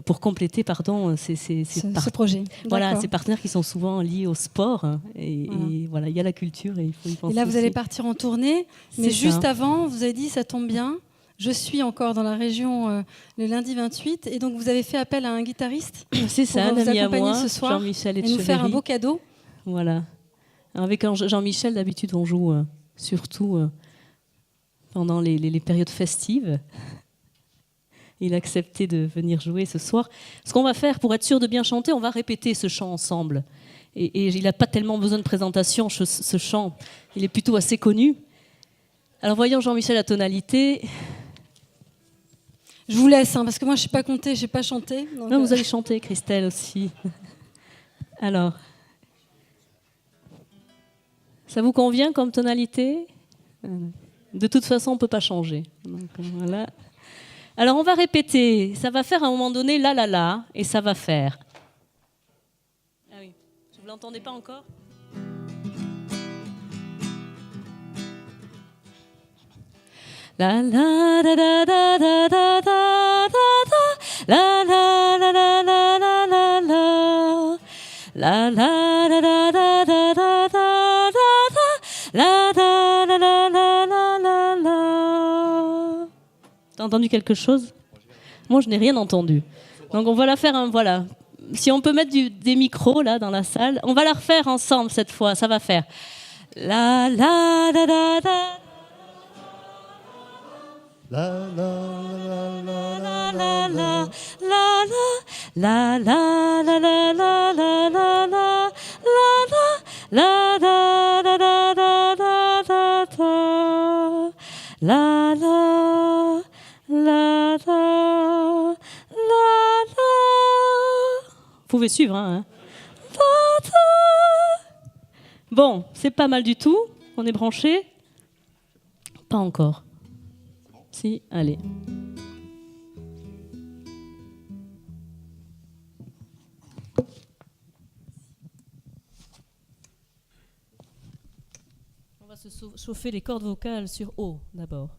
pour compléter ce projet. Voilà, ces partenaires qui sont souvent liés au sport et voilà, il y a la culture et il faut y penser. Et là, vous aussi. allez partir en tournée, mais juste avant, vous avez dit ça tombe bien. Je suis encore dans la région le lundi 28, et donc vous avez fait appel à un guitariste c'est ça, pour vous ami accompagner à moi, ce soir Jean-Michel et nous faire un beau cadeau. Voilà. Avec Jean-Michel, d'habitude, on joue surtout pendant les périodes festives. Il a accepté de venir jouer ce soir. Ce qu'on va faire, pour être sûr de bien chanter, on va répéter ce chant ensemble. Et il n'a pas tellement besoin de présentation, ce chant. Il est plutôt assez connu. Alors voyons Jean-Michel la tonalité. Je vous laisse, parce que moi je ne sais pas compter, je ne sais pas chanter. Donc non, vous allez chanter, Christelle aussi. Alors, ça vous convient comme tonalité ? De toute façon, on ne peut pas changer. Donc, voilà. Alors, on va répéter. Ça va faire à un moment donné la la la, et ça va faire. Ah oui, vous ne l'entendez pas encore ? La la da da da da da da da, la la la la la la la la, la la da da da da da da da, la la la la la la la la. T'as entendu quelque chose ? Moi, je n'ai rien entendu. Donc on va la faire voilà. Si on peut mettre des micros là dans la salle, on va la refaire ensemble cette fois. Ça va faire la la da da da. La la la la la la la la la la la la la la la la la da da da da da da da la la la la la la. Vous pouvez suivre, hein. Bon, c'est pas mal du tout. On est branché ? Pas encore. Si, allez. On va se chauffer les cordes vocales sur O d'abord.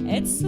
It's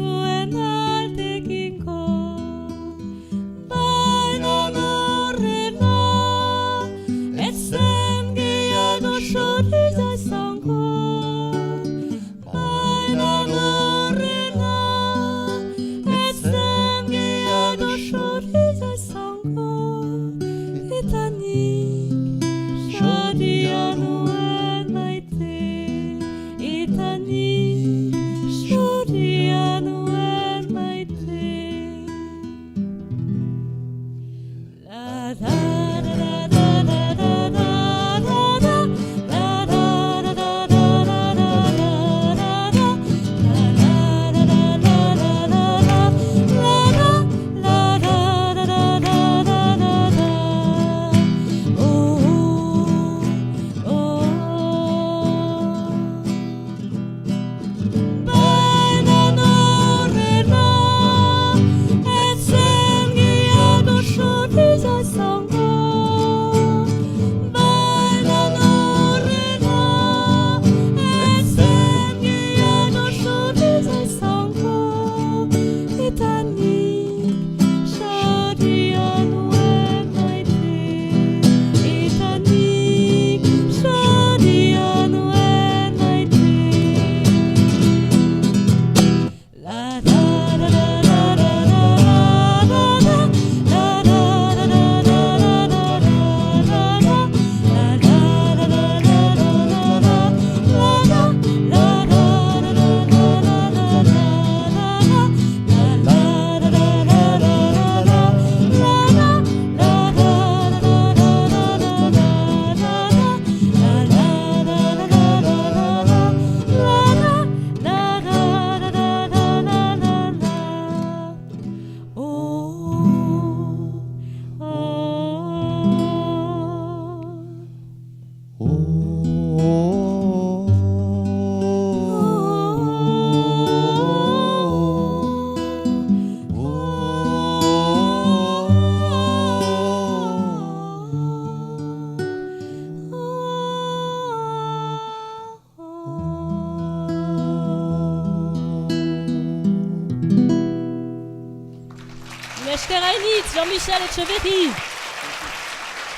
Esther Heinitz, Jean-Michel Etcheverry,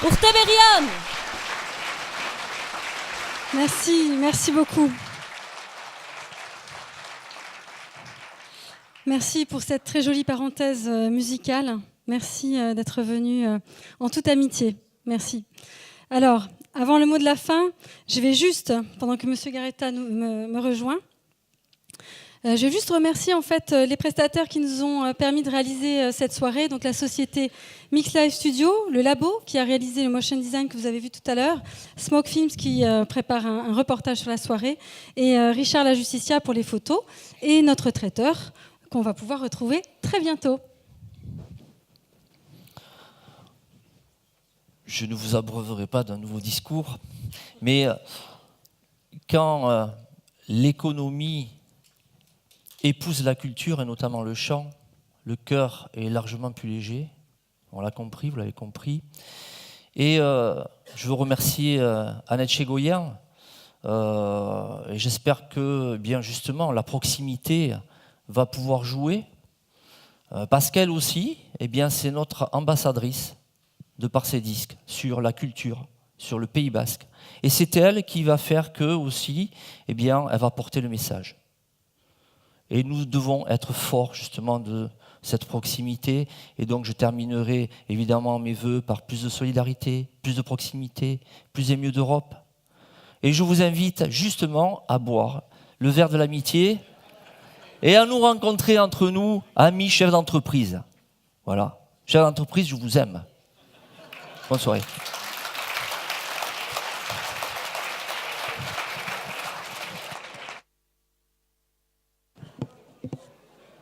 Urte Merci, merci beaucoup. Merci pour cette très jolie parenthèse musicale. Merci d'être venu en toute amitié. Merci. Alors, avant le mot de la fin, je vais juste, pendant que M. Garetta me rejoint, je vais juste remercier en fait les prestataires qui nous ont permis de réaliser cette soirée. Donc la société Mix Live Studio, le labo qui a réalisé le motion design que vous avez vu tout à l'heure, Smoke Films qui prépare un reportage sur la soirée, et Richard La Justicia pour les photos, et notre traiteur qu'on va pouvoir retrouver très bientôt. Je ne vous abreuverai pas d'un nouveau discours, mais quand l'économie épouse la culture, et notamment le chant, le cœur est largement plus léger. On l'a compris, vous l'avez compris. Et je veux remercier Annette Chegoyen. Et j'espère que, bien justement, la proximité va pouvoir jouer. Parce qu'elle aussi, eh bien, c'est notre ambassadrice de par ses disques sur la culture, sur le Pays Basque. Et c'est elle qui va faire que aussi, eh bien, elle va porter le message. Et nous devons être forts justement de cette proximité. Et donc je terminerai évidemment mes vœux par plus de solidarité, plus de proximité, plus et mieux d'Europe. Et je vous invite justement à boire le verre de l'amitié et à nous rencontrer entre nous, amis chefs d'entreprise. Voilà. Chefs d'entreprise, je vous aime. Bonne soirée.